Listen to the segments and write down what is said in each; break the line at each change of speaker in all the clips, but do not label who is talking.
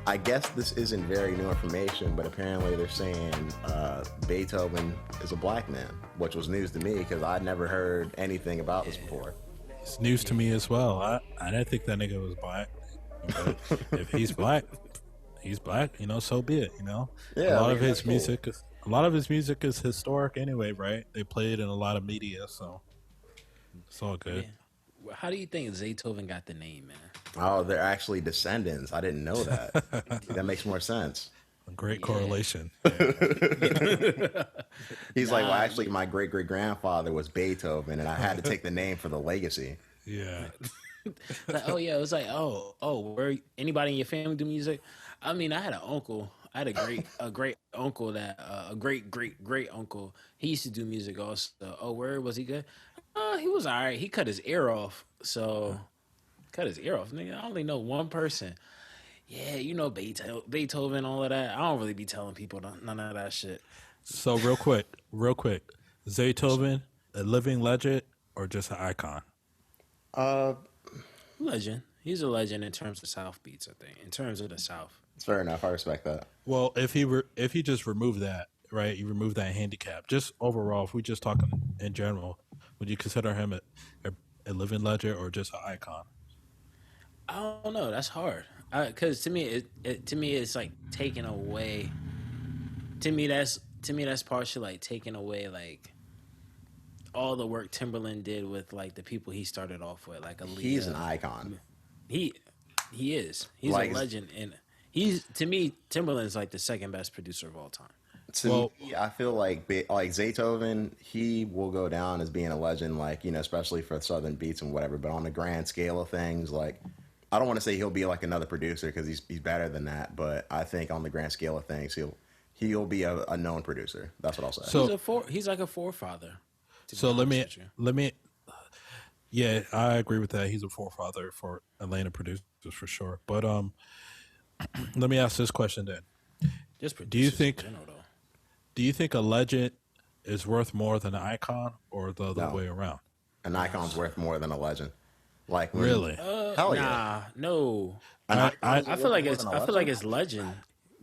I guess this isn't very new information, but apparently they're saying Beethoven is a black man, which was news to me because I'd never heard anything about this before.
It's news to me as well. I didn't think that nigga was black. But if he's black, he's black. So be it.
Yeah,
a lot
I mean,
of his
that's cool.
music, a lot of his music is historic anyway, right? They play it in a lot of media, so it's all good.
Yeah. Well, how do you think Zaytoven got the name, man?
Oh, they're actually descendants. I didn't know that. That makes more sense.
A great correlation.
He's like, well, actually, my great great grandfather was Beethoven, and I had to take the name for the legacy.
Yeah.
Like, oh yeah, it was like, where anybody in your family do music? I mean, I had an uncle. I had a great uncle that a great great uncle. He used to do music also. Oh, where was he good? He was all right. He cut his ear off. So cut his ear off. Nigga, I only know one person. Yeah, Beethoven, all of that. I don't really be telling people none of that shit.
So real quick, Zaytoven, a living legend or just an icon?
Legend. He's a legend in terms of South beats, I think. In terms of the South.
It's fair enough. I respect that.
Well, if he just removed that, right? You remove that handicap. Just overall, if we just talking in general, would you consider him a living legend or just an icon?
I don't know. That's hard. Because to me, it's like taking away. To me, that's partially like taking away like all the work Timberland did with like the people he started off with, like Aaliyah.
He's an icon.
He is. He's
Like-
a legend, and to me, Timberland's like the second best producer of all time.
To me, I feel like Zaytoven, he will go down as being a legend, like, especially for Southern beats and whatever. But on the grand scale of things, like, I don't want to say he'll be like another producer because he's better than that. But I think on the grand scale of things, he'll be a known producer. That's what I'll say.
So-
He's like a forefather.
So let me. Yeah, I agree with that. He's a forefather for Atlanta producers for sure. But let me ask this question then:
Just
Do you
producers
think-
in general, though.
Do you think a legend is worth more than an icon, or the other
No.
way around?
An icon's worth more than a legend. Like
Really?
Hell yeah.
Nah, no.
I
feel like it's legend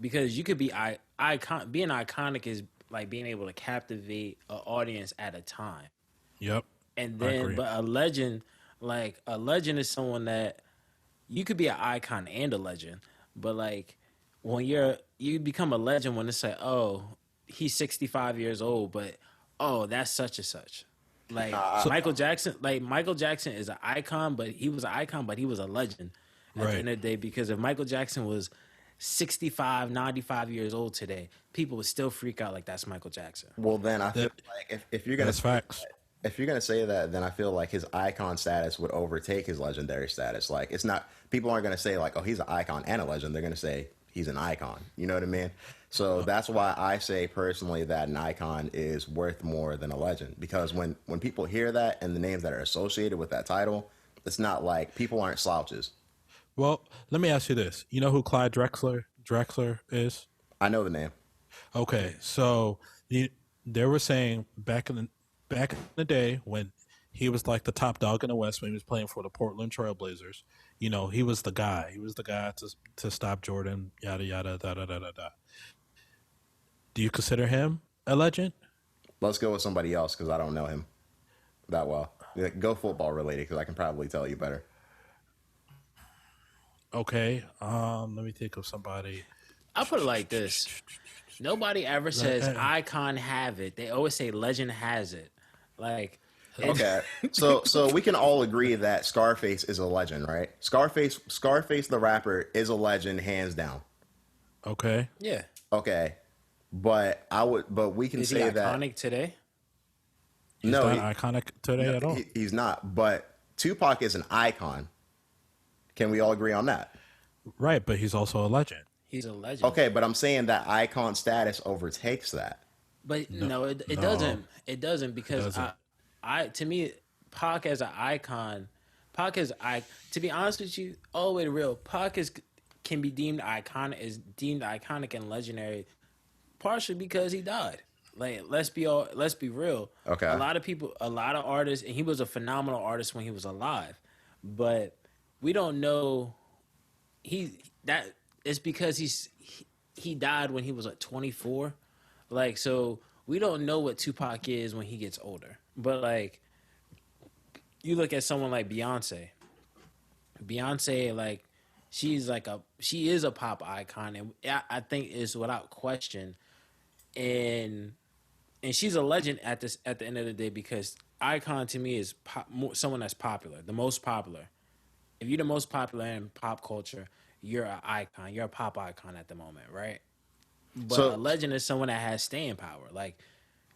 because you could be icon. Being iconic is like being able to captivate an audience at a time,
Yep.
and
I
then
agree.
but a legend is someone that you could be an icon and a legend, but like when you become a legend when it's like, oh, he's 65 years old, but oh, that's such and such. Like Michael Jackson is an icon, but he was an icon, but he was a legend at the end of the day, because if Michael Jackson was 65, 95 years old today, people would still freak out like that's Michael Jackson.
Well, then I feel like if you're gonna
That's facts.
if you're gonna say that, then I feel like his icon status would overtake his legendary status. Like, it's not, people aren't gonna say like, oh, he's an icon and a legend. They're gonna say he's an icon. You know what I mean? So that's why I say personally that an icon is worth more than a legend, because when people hear that and the names that are associated with that title, it's not like people aren't slouches.
Well, let me ask you this: you know who Clyde Drexler is?
I know the name.
Okay, so they were saying back in the day when he was like the top dog in the West, when he was playing for the Portland Trailblazers, he was the guy. He was the guy to stop Jordan. Yada yada da da da da da. Do you consider him a legend?
Let's go with somebody else because I don't know him that well. Yeah, go football related because I can probably tell you better.
Okay, let me think of somebody.
I'll put it like this. Nobody ever says icon have it. They always say legend has it. Like,
Okay, so we can all agree that Scarface is a legend, right? Scarface the rapper is a legend, hands down.
Okay,
yeah.
Okay, but we can
Is he
say that
iconic today?
he's
no,
not iconic today at all.
he's not. But Tupac is an icon. Can we all agree on that?
Right, but he's also a legend.
He's a legend.
Okay, but I'm saying that icon status overtakes that.
But no, it doesn't. It doesn't because
doesn't.
I to me, Pac as an icon, Pac is I. To be honest with you, all the way to real, Pac is can be deemed iconic and legendary, partially because he died. Like let's be real.
Okay.
A lot of people, a lot of artists, and he was a phenomenal artist when he was alive, but we don't know he that it's because he died when he was like 24. Like so we don't know what Tupac is when he gets older. But like you look at someone like Beyonce. Beyonce like she is a pop icon and I think is without question and she's a legend at the end of the day because icon to me is someone that's popular, the most popular. If you're the most popular in pop culture, you're an icon. You're a pop icon at the moment, right? But
So
a legend is someone that has staying power. Like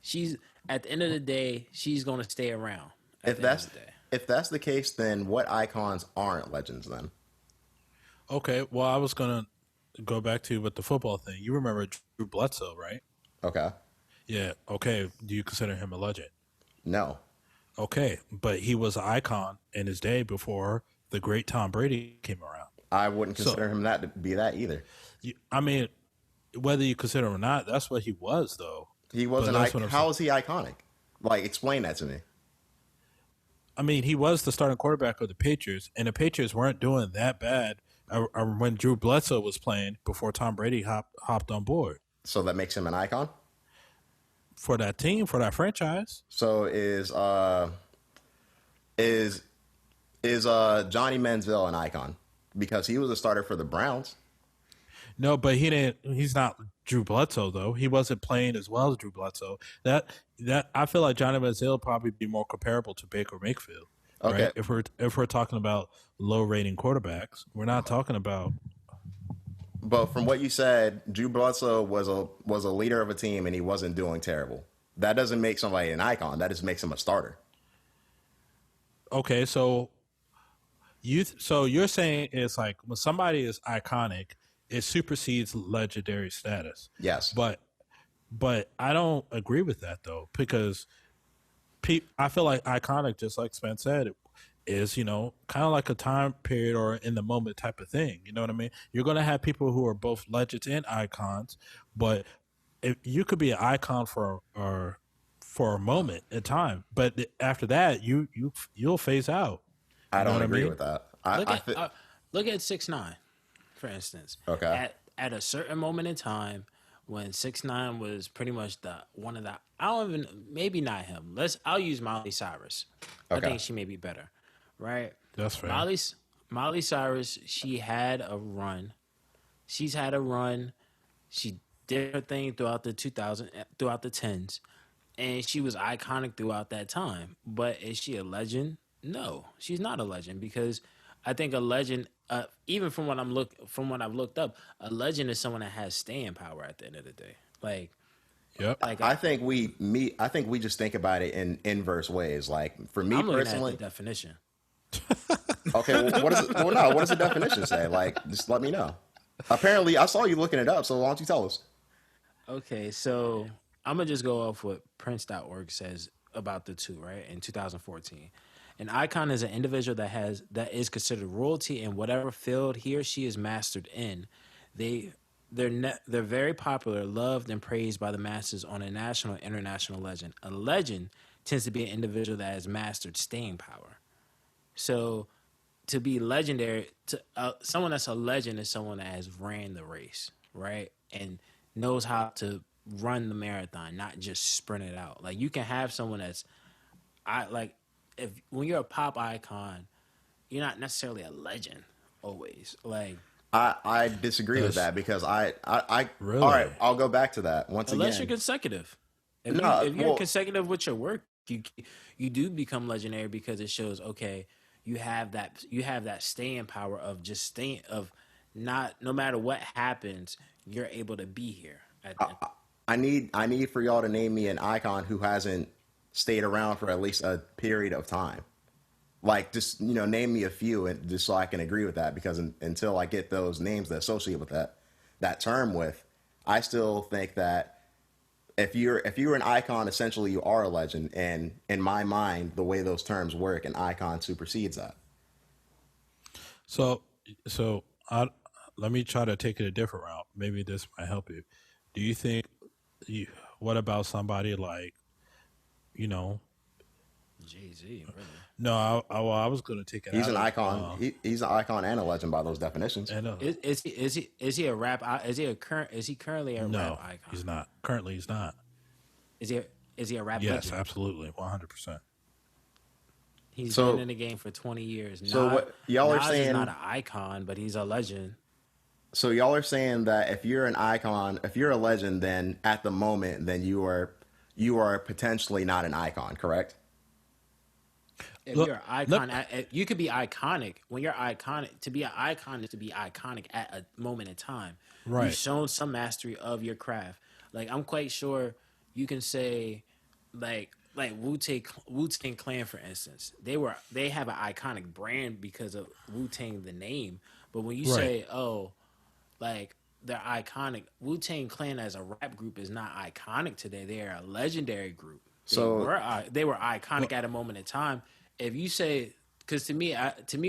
she's at the end of the day, she's going to stay around. At
if
the end
that's
of the day.
if that's the case, then what icons aren't legends then?
Okay, well, I was gonna go back to with the football thing. You remember Drew Bledsoe, right?
Okay.
Yeah. Okay. Do you consider him a legend?
No.
Okay, but he was an icon in his day before the great Tom Brady came around.
I wouldn't
So,
consider him that to be that either.
I mean, whether you consider him or not, that's what he was, though.
He
But
wasn't.
that's what I'm
How
saying.
is he iconic? Like, explain that to me.
I mean, he was the starting quarterback of the Patriots, and the Patriots weren't doing that bad when Drew Bledsoe was playing before Tom Brady hopped on board
So that makes him an icon.
for that team, for that franchise.
So is Johnny Manziel an icon because he was a starter for the Browns?
No, but he didn't. He's not Drew Bledsoe though. He wasn't playing as well as Drew Bledsoe. That I feel like Johnny Manziel would probably be more comparable to Baker Mayfield,
Okay,
right? If we're talking about low rating quarterbacks, we're not talking about.
but from what you said, Drew Bledsoe was a leader of a team and he wasn't doing terrible. That doesn't make somebody an icon. That just makes him a starter.
Okay, so so you're saying it's like when somebody is iconic, it supersedes legendary status.
Yes.
But I don't agree with that though because I feel like iconic, just like Spence said, is kind of like a time period or in the moment type of thing. You know what I mean? You're gonna have people who are both legends and icons, but if you could be an icon for a moment in time, but after that, you'll phase out.
I
You know
don't
what I
agree
mean?
with that.
Look at look at 6ix9ine, for instance.
Okay.
At a certain moment in time when 6ix9ine was pretty much the one of the I don't even maybe not him. I'll use Miley Cyrus. I
Okay.
think she may be better, right?
That's fair.
Miley Cyrus, she had a run. She's had a run. She did her thing throughout the 10s, and she was iconic throughout that time. But is she a legend? No, she's not a legend because I think a legend, even from what I've looked up, a legend is someone that has staying power at the end of the day.
Yep.
I,
I think we just think about it in inverse ways. Like for me
I'm looking
personally,
at the definition.
okay, well, what is it? Well, no, what does the definition say? Like, just let me know. Apparently, I saw you looking it up, so why don't you tell us?
Okay, so I'm gonna just go off what Prince.org says about the two, right? In 2014, an icon is an individual that is considered royalty in whatever field he or she is mastered in. They're very popular, loved, and praised by the masses on a national and international legend. A legend tends to be an individual that has mastered staying power. So to be legendary, someone that's a legend is someone that has ran the race, right? And knows how to run the marathon, not just sprint it out. Like you can have someone that's if when you're a pop icon, you're not necessarily a legend always. Like
I disagree with
Yes.
that because I
Really?
all right. I'll go back to that once
unless you're
again.
consecutive. If
No,
if you're
well,
consecutive with your work, you do become legendary because it shows okay, you have that staying power of just staying of not no matter what happens, you're able to be here.
I need for y'all to name me an icon who hasn't stayed around for at least a period of time. Like just name me a few, and just so I can agree with that. Because until I get those names that associate with that term with, I still think that if you're an icon, essentially you are a legend. And in my mind, the way those terms work, an icon supersedes that.
So, so I, let me try to take it a different route. Maybe this might help you. Do you think you? What about somebody like you know?
Jay-Z, really.
No, well, I was going to take it
He's
out
an
of
icon. He's an icon and a legend by those definitions.
and
Is he a rap? Is he currently a
no,
rap icon?
he's not. Currently, he's not.
Is he a rap
Yes,
legend?
absolutely, 100%.
He's
So
been in the game for 20 years.
so what y'all are
Nas is
saying?
not an icon, but he's a legend.
So y'all are saying that if you're an icon, if you're a legend, then at the moment, then you are potentially not an icon, correct?
If
Look,
you're an icon, you could be iconic. When you're iconic, to be an icon is to be iconic at a moment in time.
Right.
You've shown some mastery of your craft. Like I'm quite sure you can say, like Wu-Tang Clan, for instance. They have an iconic brand because of Wu-Tang the name. But when you
Right.
say, oh, like they're iconic, Wu-Tang Clan as a rap group is not iconic today. They are a legendary group.
So
They were iconic at a moment in time. If you say, because to me,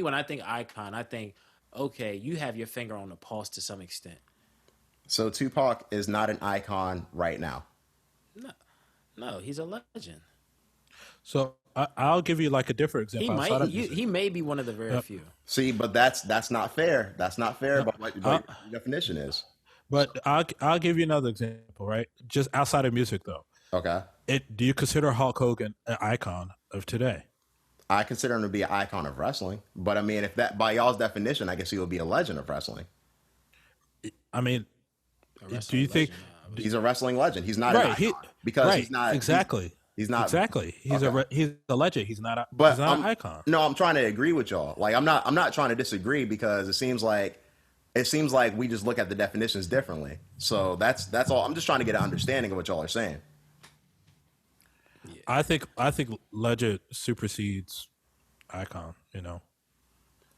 when I think icon, I think, okay, you have your finger on the pulse to some extent.
so Tupac is not an icon right now.
No, he's a legend.
So I'll give you like a different example. outside of music.
He may be one of the very few.
See, but that's not fair. That's not fair. But what your definition is.
But I'll give you another example, right? Just outside of music, though.
Okay.
Do you consider Hulk Hogan an icon of today?
I consider him to be an icon of wrestling, but I mean, if that by y'all's definition, I guess he will be a legend of wrestling.
I mean,
A
do
wrestling
you think?
legend,
He's a wrestling legend. He's not an
Right,
icon because
right,
he's not
exactly.
He's not
exactly. He's
Okay.
he's a legend. He's not
But
he's not an icon.
No, I'm trying to agree with y'all. Like I'm not trying to disagree because it seems like we just look at the definitions differently. So that's all. I'm just trying to get an understanding of what y'all are saying.
I think legend supersedes icon. You know.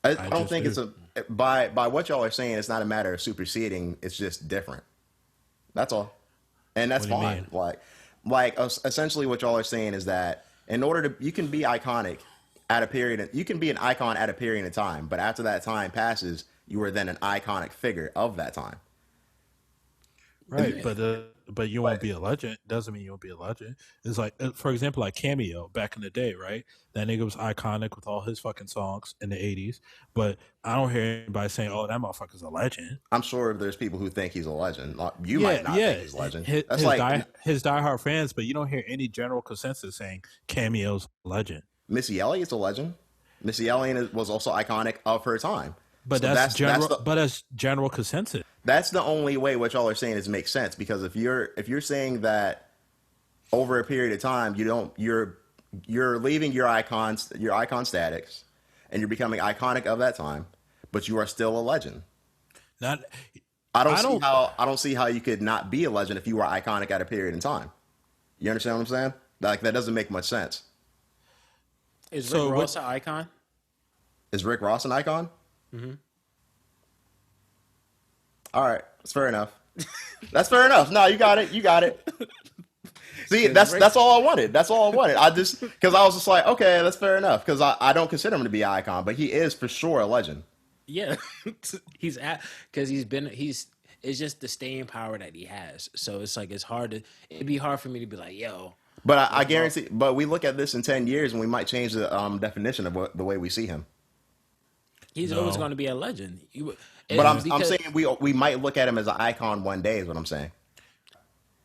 I don't
just
think
do.
it's a by what y'all are saying. It's not a matter of superseding. It's just different. That's all, and that's
What do you
fine.
mean?
Essentially, what y'all are saying is that in order to, you can be iconic at a period. You can be an icon at a period of time, but after that time passes, you are then an iconic figure of that time.
Right, but you won't be a legend. Doesn't mean you won't be a legend. It's like, for example, like Cameo back in the day, right? That nigga was iconic with all his fucking songs in the '80s. But I don't hear anybody saying, "Oh, that motherfucker's a legend."
I'm sure there's people who think he's a legend. You might not think he's a legend.
His,
That's like
his diehard fans, but you don't hear any general consensus saying Cameo's a legend.
Missy Elliott's a legend. Missy Elliott was also iconic of her time.
But
So
that's general.
the,
But that's general consensus.
that's the only way what y'all are saying is make sense, because if you're saying that over a period of time you're leaving your icon status and you're becoming iconic of that time, but you are still a legend.
Not.
I
I don't-
don't see how you could not be a legend if you were iconic at a period in time. You understand what I'm saying? Like, that doesn't make much sense.
Is
So
Rick
what-
Ross an icon?
Is Rick Ross an icon? Mm-hmm. All right, that's fair enough. That's fair enough. No, you got it. You got it. See, that's all I wanted. That's all I wanted. Because I was just like, okay, that's fair enough. Because I don't consider him to be an icon, but he is for sure a legend.
Yeah, because it's just the staying power that he has. So it's like it'd be hard for me to be like, yo.
But I guarantee. But we look at this in 10 years, and we might change the definition of the way we see him.
He's
No.
always going to be a legend.
But I'm saying we might look at him as an icon one day. Is what I'm saying.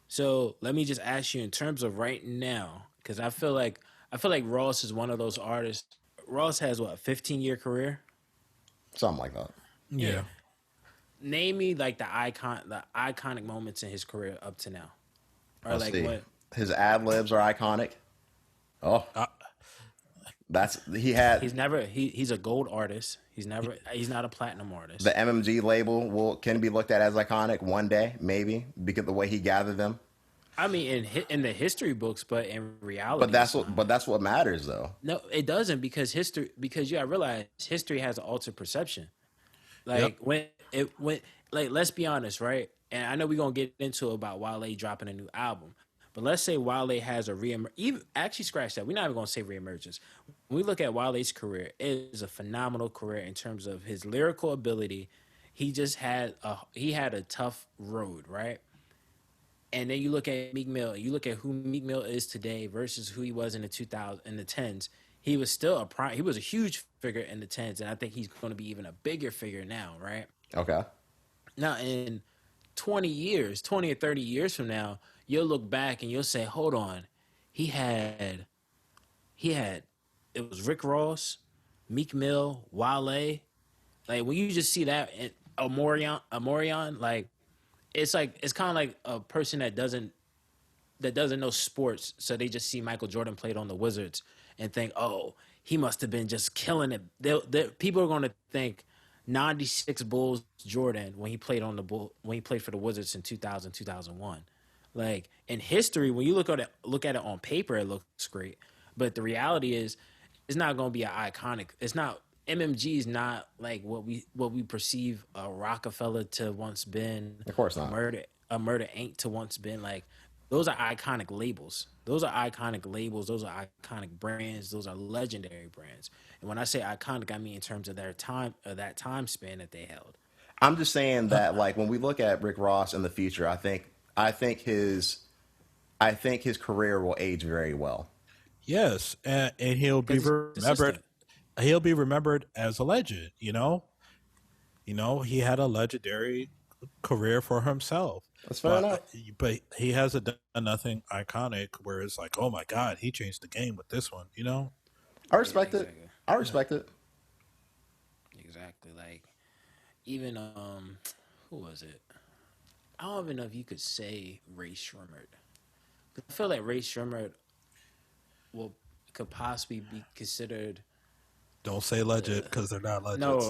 So let me just ask you in terms of right now, because I feel like Ross is one of those artists. Ross has what, a 15-year career?
Something like that.
Yeah.
Name me like the iconic moments in his career up to now, or
Let's
like
see.
what?
His ad libs are iconic. Oh, he had
He's a gold artist. He's not a platinum artist.
the MMG label can be looked at as iconic one day, maybe, because of the way he gathered them.
I mean, in the history books, but in reality,
But that's what matters, though.
no, it doesn't, because you gotta realize history has an altered perception. Like when let's be honest, right? And I know we're gonna get into about Wale dropping a new album, But let's say Wale has a even actually scratch that. We're not even gonna say reemergence. When we look at Wale's career, it is a phenomenal career in terms of his lyrical ability. He had a tough road, right? And then you look at Meek Mill, you look at who Meek Mill is today versus who he was in the 2000 in the tens. He was still he was a huge figure in the tens, and I think he's going to be even a bigger figure now, right?
Okay.
Now in 20 or 30 years from now, you'll look back and you'll say, "Hold on, he had it was Rick Ross, Meek Mill, Wale." Like when you just see that in Amorion, like it's kind of like a person that doesn't know sports, so they just see Michael Jordan played on the Wizards and think, "Oh, he must have been just killing it." People are going to think 96 Bulls Jordan when he played for the Wizards in 2000, 2001. Like in history, when you look at it on paper, it looks great, but the reality is, it's not going to be an iconic. It's not. MMG is not like what we perceive a Rockefeller to once been.
Of course not.
A Murder Inc. to once been. Like those are iconic labels. Those are iconic labels. Those are iconic brands. Those are legendary brands. And when I say iconic, I mean in terms of their time, that time span that they held.
I'm just saying that, like, when we look at Rick Ross in the future, I think his career will age very well.
Yes, and he'll be remembered. He'll be remembered as a legend. He had a legendary career for himself.
That's fair enough.
But he hasn't done nothing iconic where it's like, oh my God, he changed the game with this one.
I respect it. I respect it.
Exactly. Like even who was it? I don't even know if you could say Ray Shremmerd. I feel like Ray Shremmerd could possibly be considered.
Don't say legend because they're not legends.
No.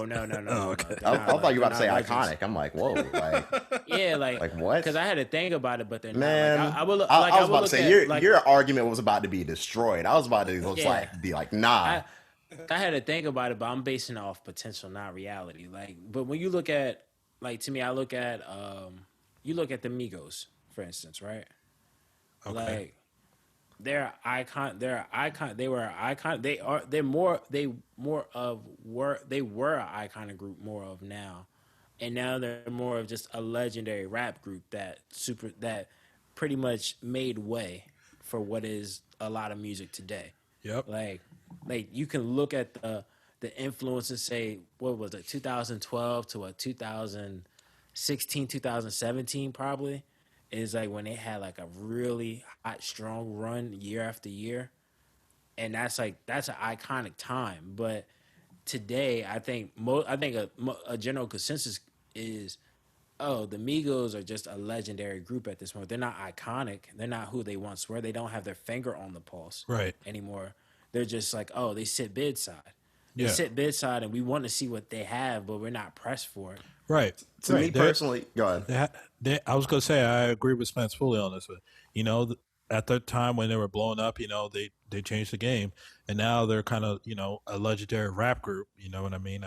Oh, okay.
I thought you were about to say
legends.
iconic. I'm like, whoa, like
yeah, like
what?
Because I had to think about it, but they're
man,
not. Like,
I was about to say your argument was about to be destroyed. I was about to be like, nah.
I had to think about it, but I'm basing it off potential, not reality. Like, but when you look at, like, to me, I look at, you look at the Migos, for instance, right?
Okay.
Like, they were an icon. They were an iconic group more of now, and now they're more of just a legendary rap group that pretty much made way for what is a lot of music today.
Yep.
Like you can look at the influence and say, what was it, 2012 to a 2016, 2017 probably is like when they had like a really hot, strong run year after year. And that's an iconic time. But today, I think a general consensus is, oh, the Migos are just a legendary group at this point. They're not iconic. They're not who they once were. They don't have their finger on the pulse anymore. They're just like, oh, they sit bedside. They sit bedside, and we want to see what they have, but we're not pressed for it.
Right.
To me personally, go ahead.
I was going to say, I agree with Spence fully on this. But, at the time when they were blowing up, they changed the game. And now they're kind of, a legendary rap group. You know what I mean?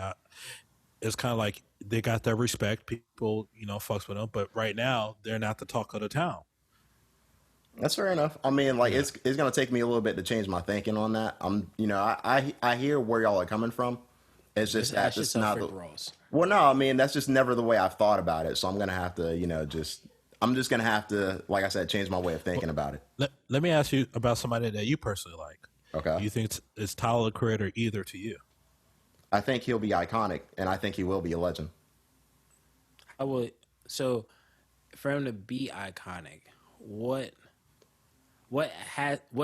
It's kind of like they got their respect. People, fucks with them. But right now, they're not the talk of the town.
That's fair enough. I mean, like, it's going to take me a little bit to change my thinking on that. I hear where y'all are coming from. It's just that it's not the
Ross.
Well, no, I mean, that's just never the way I've thought about it. So I'm going to have to, I'm just going to have to, like I said, change my way of thinking about it.
Let me ask you about somebody that you personally like.
Okay.
You think it's Tyler, the Creator, either to you?
I think he'll be iconic, and I think he will be a legend.
So for him to be iconic, what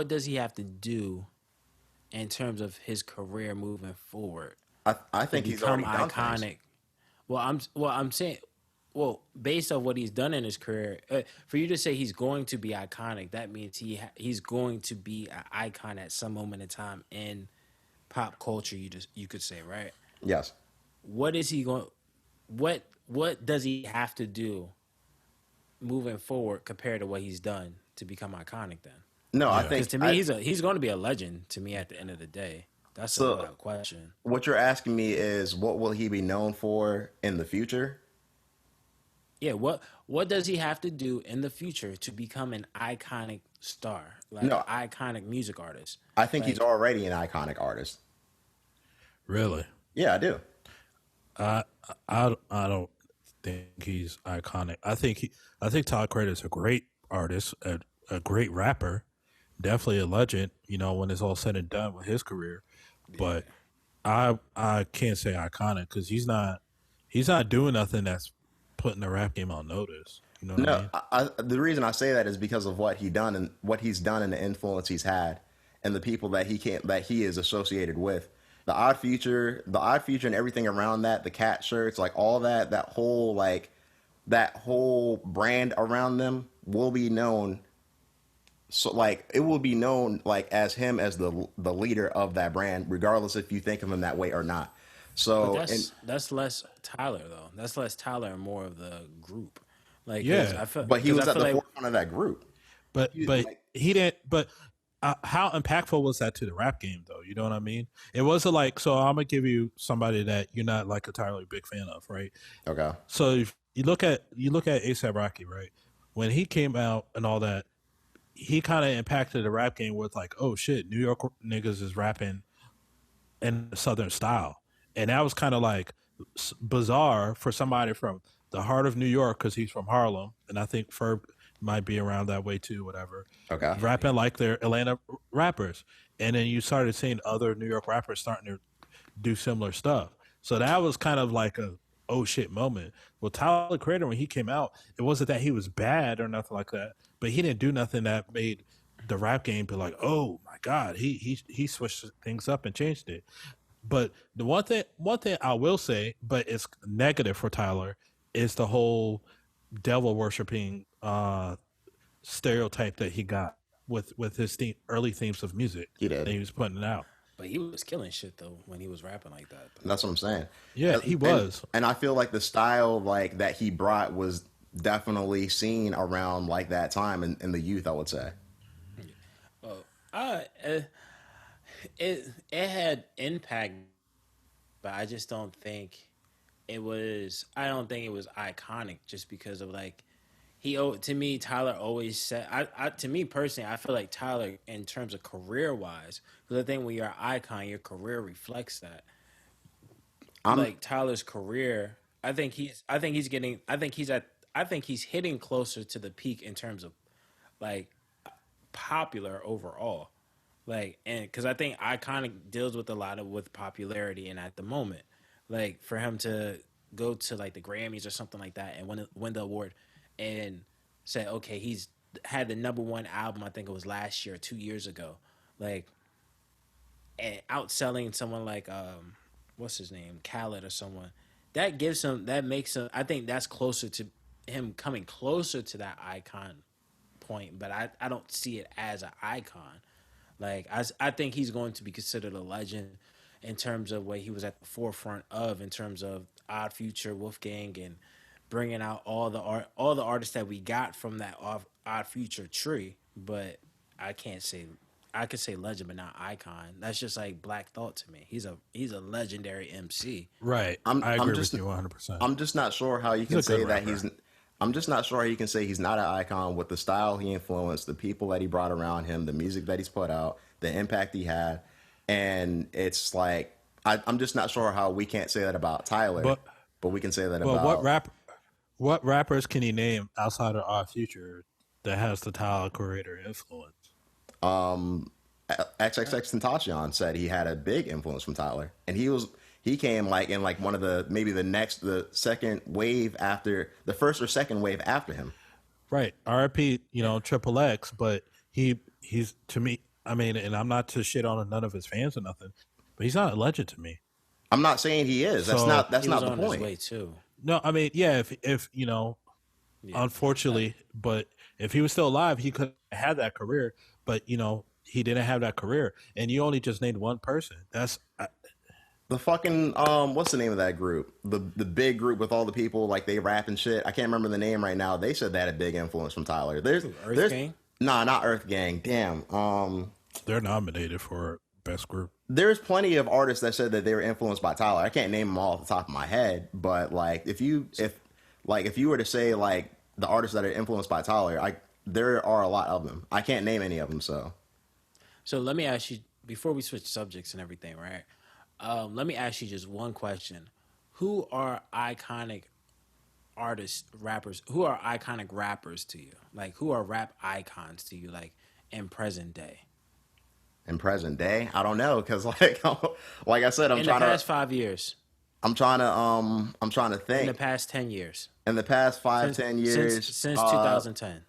does he have to do in terms of his career moving forward?
I think he's already done
iconic.
things.
I'm saying, based on what he's done in his career, for you to say he's going to be iconic, that means he's going to be an icon at some moment in time in pop culture. You could say, right?
Yes.
What is he going? What does he have to do moving forward compared to what he's done to become iconic? Then
no, I think
to me he's going to be a legend to me at the end of the day. That's a question.
What you're asking me is, what will he be known for in the future?
Yeah, what does he have to do in the future to become an iconic star, like
No,
an iconic music artist?
I think he's
Like,
already an iconic artist.
Really?
Yeah, I do.
I I don't think he's iconic. I think Todd Crater is a great artist, a great rapper, definitely a legend. You know, when it's all said and done with his career, but I can't say iconic because he's not doing nothing that's putting the rap game on notice. You know what I
No,
mean?
the reason I say that is because of what he done and what he's done and the influence he's had and the people that he is associated with. The Odd Future and everything around that, the cat shirts, like all that, that whole brand around them will be known. So like it will be known like as him as the leader of that brand, regardless if you think of him that way or not.
but
So and
that's less Tyler though. That's less Tyler and more of the group. Like,
Yeah,
but he
because I
was at
feel
the
like
forefront of that group.
but
Like
he didn't. But how impactful was that to the rap game, though? You know what I mean? It wasn't like, so I'm gonna give you somebody that you're not like a Tyler big fan of, right?
okay,
So if you look at ASAP Rocky, right? When he came out and all that, he kind of impacted the rap game with like, oh shit, New York niggas is rapping in the Southern style, and that was kind of like bizarre for somebody from the heart of New York because he's from Harlem, and I think Ferb might be around that way too, whatever.
okay.
Rapping like they're Atlanta rappers, and then you started seeing other New York rappers starting to do similar stuff. So that was kind of like a oh shit moment. Well, Tyler Creator when he came out, it wasn't that he was bad or nothing like that, but he didn't do nothing that made the rap game be like, oh my god, he switched things up and changed it. But the one thing I will say, but it's negative for Tyler, is the whole devil worshiping stereotype that he got with his early themes of music
He
that
did.
he was putting out.
but he was killing shit though when he was rapping like that.
That's what I'm saying.
Yeah, he
And,
was.
and I feel like the style like that he brought was definitely seen around like that time in the youth. I would say.
Uh, uh, it had impact, but I just don't think it was. I don't think it was iconic just because of like to me Tyler always said. To me personally, I feel like Tyler in terms of career wise, because I think when you're an icon, your career reflects that.
I'm
Like Tyler's career, I think he's getting. I think he's at. I think he's hitting closer to the peak in terms of like popular overall. Like, and because I think iconic deals with a lot of with popularity, and at the moment, like for him to go to like the Grammys or something like that and win the award, and say, okay, he's had the number one album. I think it was last year, 2 years ago, like, and outselling someone like what's his name, Khaled or someone. That gives him, that makes him. I think that's closer to him coming closer to that icon point, but I don't see it as an icon. Like I think he's going to be considered a legend in terms of what he was at the forefront of, in terms of Odd Future, Wolfgang, and bringing out all the artists that we got from that Odd Future tree. But I can't say I could say legend, but not icon. That's just like Black Thought to me. He's a legendary MC.
Right.
I'm
I
I'm
agree
just
with you 100%.
I'm just not sure how you
He's
can
a
say
good
that
rapper.
he's. I'm just not sure how you can say he's not an icon with the style he influenced, the people that he brought around him, the music that he's put out, the impact he had, and it's like I'm just not sure how we can't say that about Tyler,
But
but we can say that
but
about
what rappers can you name outside of our future that has the Tyler Creator influence?
XXX Tentacion said he had a big influence from Tyler, and he came like in like one of the maybe the second wave after the first or second wave after him.
Right. RIP, you know, Triple X, but he's to me, I mean, and I'm not to shit on none of his fans or nothing, but he's not a legend to me.
I'm not saying he is.
So
That's
He was
not the
on his
point.
way too.
no, I mean, yeah, if you know,
Yeah.
unfortunately, but if he was still alive, he could have had that career, but you know, he didn't have that career, and you only just named one person. That's
The fucking what's the name of that group? The big group with all the people like they rap and shit. I can't remember the name right now. They said they had a big influence from Tyler.
Earth
There's
Gang?
Nah, not Earth Gang. Damn.
they're nominated for best group.
There's plenty of artists that said that they were influenced by Tyler. I can't name them all off the top of my head, but like if Like if you were to say like the artists that are influenced by Tyler, there are a lot of them. I can't name any of them.
So let me ask you before we switch subjects and everything, right? Let me ask you just one question: who are iconic artists, rappers? Who are iconic rappers to you? Like who are rap icons to you? Like in present day,
In present day, I don't know because like like I said,
in the past 5 years,
I'm trying to
in the
think.
past 10 years,
In the past five,
since
10 years,
since 2010.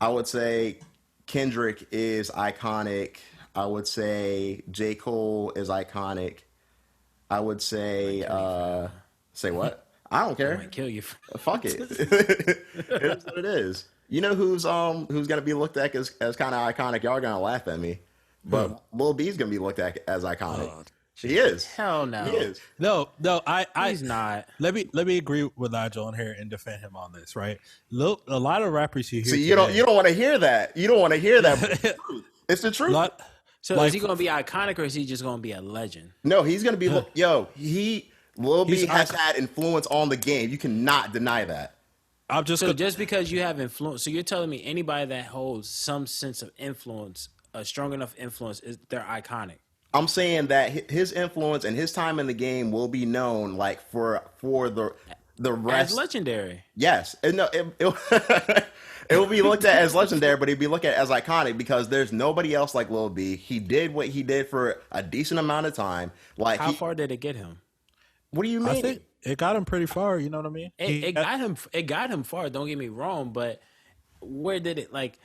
I would say Kendrick is iconic. I would say J. Cole is iconic. I would say say what? I don't
I
care.
might kill you.
Fuck it. It is what it is. You know who's gonna be looked at as kind of iconic? Y'all are gonna laugh at me, but Lil B's gonna be looked at as iconic. He is.
Hell no.
He is.
No, I
He's not.
let me agree with Nigel on here and defend him on this, right? Look, a lot of rappers you hear.
See, you don't want to hear that. You don't want to hear that. But it's the truth. It's the truth.
Lot,
So
like,
is he going to be iconic or is he just going to be a legend?
No, he's gonna be. Lil B
He's
has
icon-
had influence on the game. You cannot deny that.
I'm just
So
gonna,
just because you have influence, so you're telling me anybody that holds some sense of influence, a strong enough influence, is they're iconic.
I'm saying that his influence and his time in the game will be known like for the
As
rest.
legendary.
Yes, and no, it will be looked at as legendary, but it'll be looked at as iconic because there's nobody else like Lil B. He did what he did for a decent amount of time. Like,
How far did it get him?
what do you mean?
I think it got him pretty far. You know what I mean?
It got him. It got him far. Don't get me wrong, but where did it like?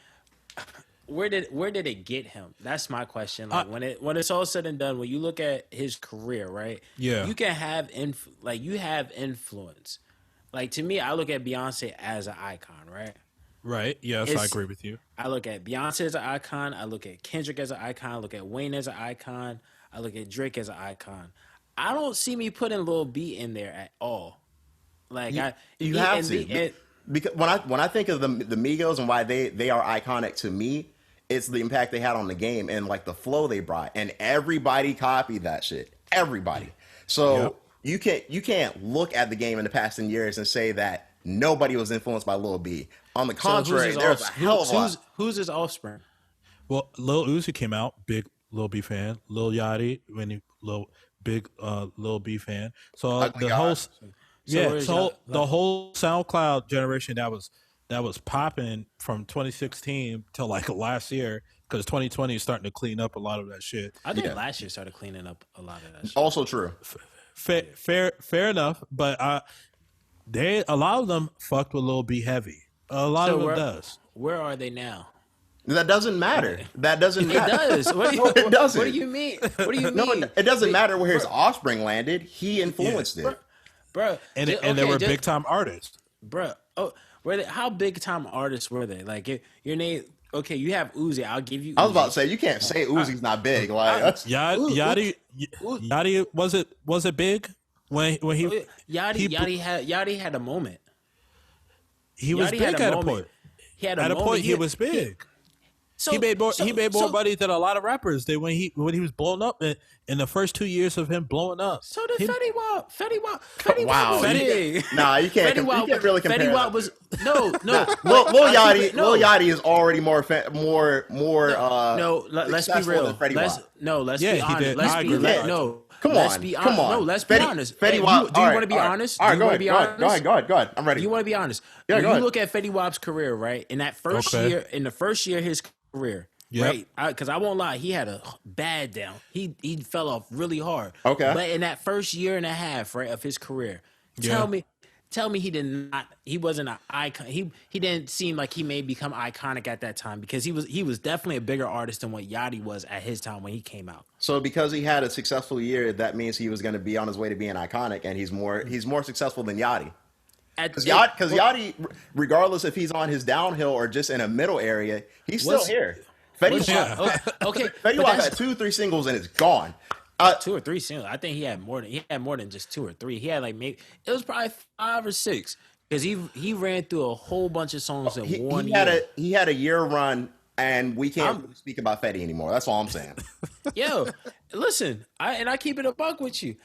Where did it get him? That's my question. Like when it's all said and done, when you look at his career, right?
Yeah.
You can have you have influence. Like to me, I look at Beyonce as an icon, right?
Right. Yes, I
It's-
agree with you.
I look at Beyonce as an icon. I look at Kendrick as an icon. I look at Wayne as an icon. I look at Drake as an icon. I don't see me putting Lil B in there at all. Like
You have to because when I think of the Migos and why they are iconic to me, it's the impact they had on the game and like the flow they brought, and everybody copied that shit. Everybody. So you can't look at the game in the past 10 years and say that nobody was influenced by Lil B. On the contrary, there's a hell of a lot.
Who's his offspring?
Well, Lil Uzi came out, big Lil B fan. Lil Yachty, big Lil B fan. So
Ugly
the
God.
whole
where's
the whole SoundCloud generation that was popping from 2016 till like last year, because 2020 is starting to clean up a lot of that shit.
I think
Yeah.
last year started cleaning up a lot of that shit.
Also true.
Fair enough, but a lot of them fucked with Lil B heavy. A lot
So
of them
where-
does.
Where are they now?
That doesn't matter. That doesn't
It
matter.
does. What do you,
No, it doesn't.
What do you mean? What do you mean?
No, it doesn't matter where his offspring landed. He influenced it.
Bro,
And they were big time artists.
Bro, how big time artists were they? Like your name. Okay, you have Uzi. I'll give you.
I was
Uzi.
about to say you can't say Uzi's not big. Like that's,
Yachty was it big when he
Yachty had a moment.
he was
Yachty
big
had
at a
moment.
point.
He had
At a
moment.
point, he was big.
So,
He made more.
so-
he made more
so-
money than a lot of rappers did when he was blown up in the first 2 years of him blowing up.
So did
He-
Fetty Wap. Fetty Wap
wow.
was big.
Nah, you can't.
Fetty Wap,
You can't really compare.
Fetty Wap
that.
was no.
Lil Yachty.
No.
Lil Yachty is already more.
No, let's be
successful
real.
than Fetty
Let's
Wap.
be
Yeah, he
honest.
did.
Let's
I
be
agree with
let,
that.
no.
Come
let's
on,
be
come on.
No, let's be honest.
Fetty
Hey,
Wap.
do you want to be honest?
All right,
Do you
go
want to
ahead.
be
Go
honest?
ahead. Go ahead. I'm ready.
You want to be honest?
Yeah,
When
go
you
ahead.
look at Fetty Wap's career, right? In that first
Okay.
year, in the first year of his career,
Yep.
right? Because I won't lie, he had a bad down. He fell off really hard.
Okay.
But in that first year and a half, right, of his career,
Yeah.
tell me he wasn't an icon. He didn't seem like he may become iconic at that time because he was definitely a bigger artist than what Yachty was at his time when he came out.
So because he had a successful year, that means he was going to be on his way to being iconic, and he's more successful than Yachty. Because Yachty, regardless if he's on his downhill or just in a middle area, he's still
What's-
here. Fetty
Yeah.
Wap,
Okay,
Fetty
but
Wap
that's-
had 2-3 singles and it's gone.
2 or 3 singles. I think he had more than just 2 or 3. He had like maybe it was probably 5 or 6 because he ran through a whole bunch of songs in one year.
He had a year run, and we can't really speak about Fetty anymore. That's all I'm saying.
Yo, listen, I keep it a buck with you.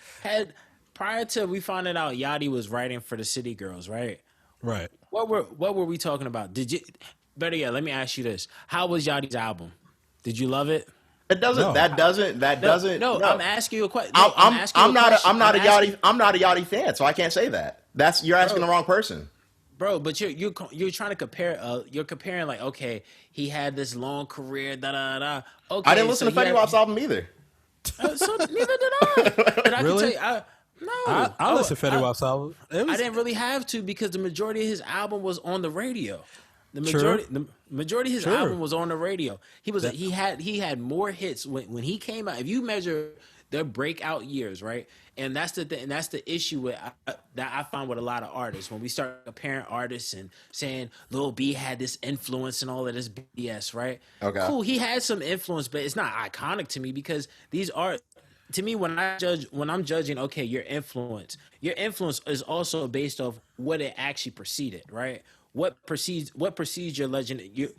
Prior to we finding out Yachty was writing for the City Girls, right?
Right.
What were we talking about? Did you? Better yet, let me ask you this: how was Yachty's album? Did you love it?
It doesn't.
No.
That doesn't. That doesn't.
No,
No.
I'm asking you a question. No, I'm asking you a
not.
question.
I'm not a
I'm asking-
Yachty. I'm not a Yachty fan, so I can't say that. You're asking the wrong person.
Bro, but you're trying to compare. You're comparing like, okay, he had this long career, da da da. Okay,
I didn't listen to Fetty Wap's album either.
So neither did I. And I
Really?
can tell you, no,
I listened to Fetty Wap's album. It
I
was,
didn't really have to because the majority of his album was on the radio. The
True.
majority of his
Sure.
album was on the radio. He had more hits when he came out. If you measure their breakout years, right? And that's the thing, and that's the issue with that I find with a lot of artists when we start comparing artists and saying Lil B had this influence and all of this BS, right?
Okay.
Cool, he had some influence, but it's not iconic to me because these are to me when I'm judging, okay, your influence is also based off what it actually preceded, right? What precedes your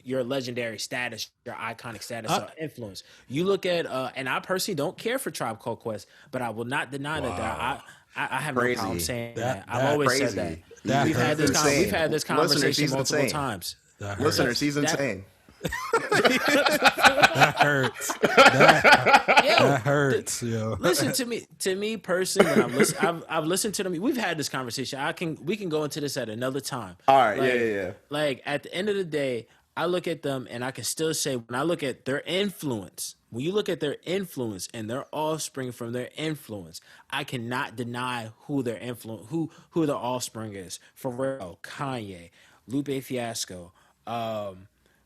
your legendary status, your iconic status or influence. You look at and I personally don't care for Tribe Called Quest, but I will not deny that I have
Crazy.
no problem saying
That-
that. I've always
crazy.
said that.
That
We've had this
insane.
we've had this
Listeners,
conversation
he's
multiple
insane.
times.
that hurts.
Listeners, he's insane.
That hurts. That hurts, yo.
Listen to me personally. When I've listened to them. We've had this conversation. We can go into this at another time.
All right.
Like,
Yeah.
Like at the end of the day, I look at them and I can still say when I look at their influence. When you look at their influence and their offspring from their influence, I cannot deny who their influence, who their offspring is. Pharrell, Kanye, Lupe Fiasco.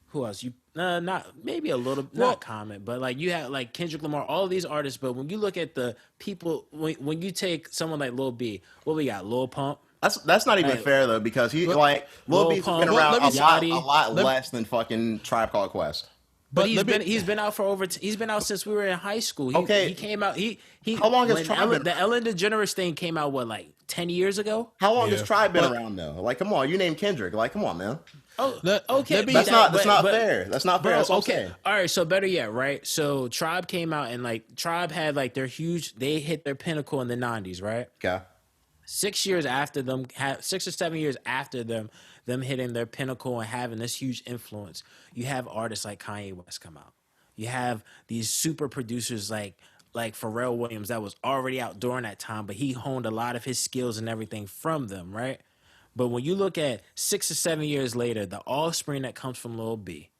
Who else? Not maybe a little not Common, but like you have like Kendrick Lamar, all of these artists. But when you look at the people, when you take someone like Lil B, what we got? Lil Pump.
That's not even fair though because he Lil B's
Pump,
been around
Yachty.
a lot less than fucking Tribe Called Quest.
But he's been out for he's been out since we were in high school. He came out. He
How long has
when
Tribe been-
the Ellen DeGeneres thing came out? What, like 10 years ago?
How long has
Yeah.
Tribe been around though? Like, come on, you named Kendrick. Like, come on, man.
Oh,
Let-
okay.
let me-
That's not
but-
fair. That's not fair.
Bro,
That's what I'm
okay.
saying.
All right. So better yet, right? So Tribe came out and like Tribe had like their huge. They hit their pinnacle in the 90s, right?
Okay.
6 years after them, 6 or 7 years after them hitting their pinnacle and having this huge influence, you have artists like Kanye West come out. You have these super producers like Pharrell Williams that was already out during that time, but he honed a lot of his skills and everything from them, right? But when you look at 6 or 7 years later, the offspring that comes from Lil B,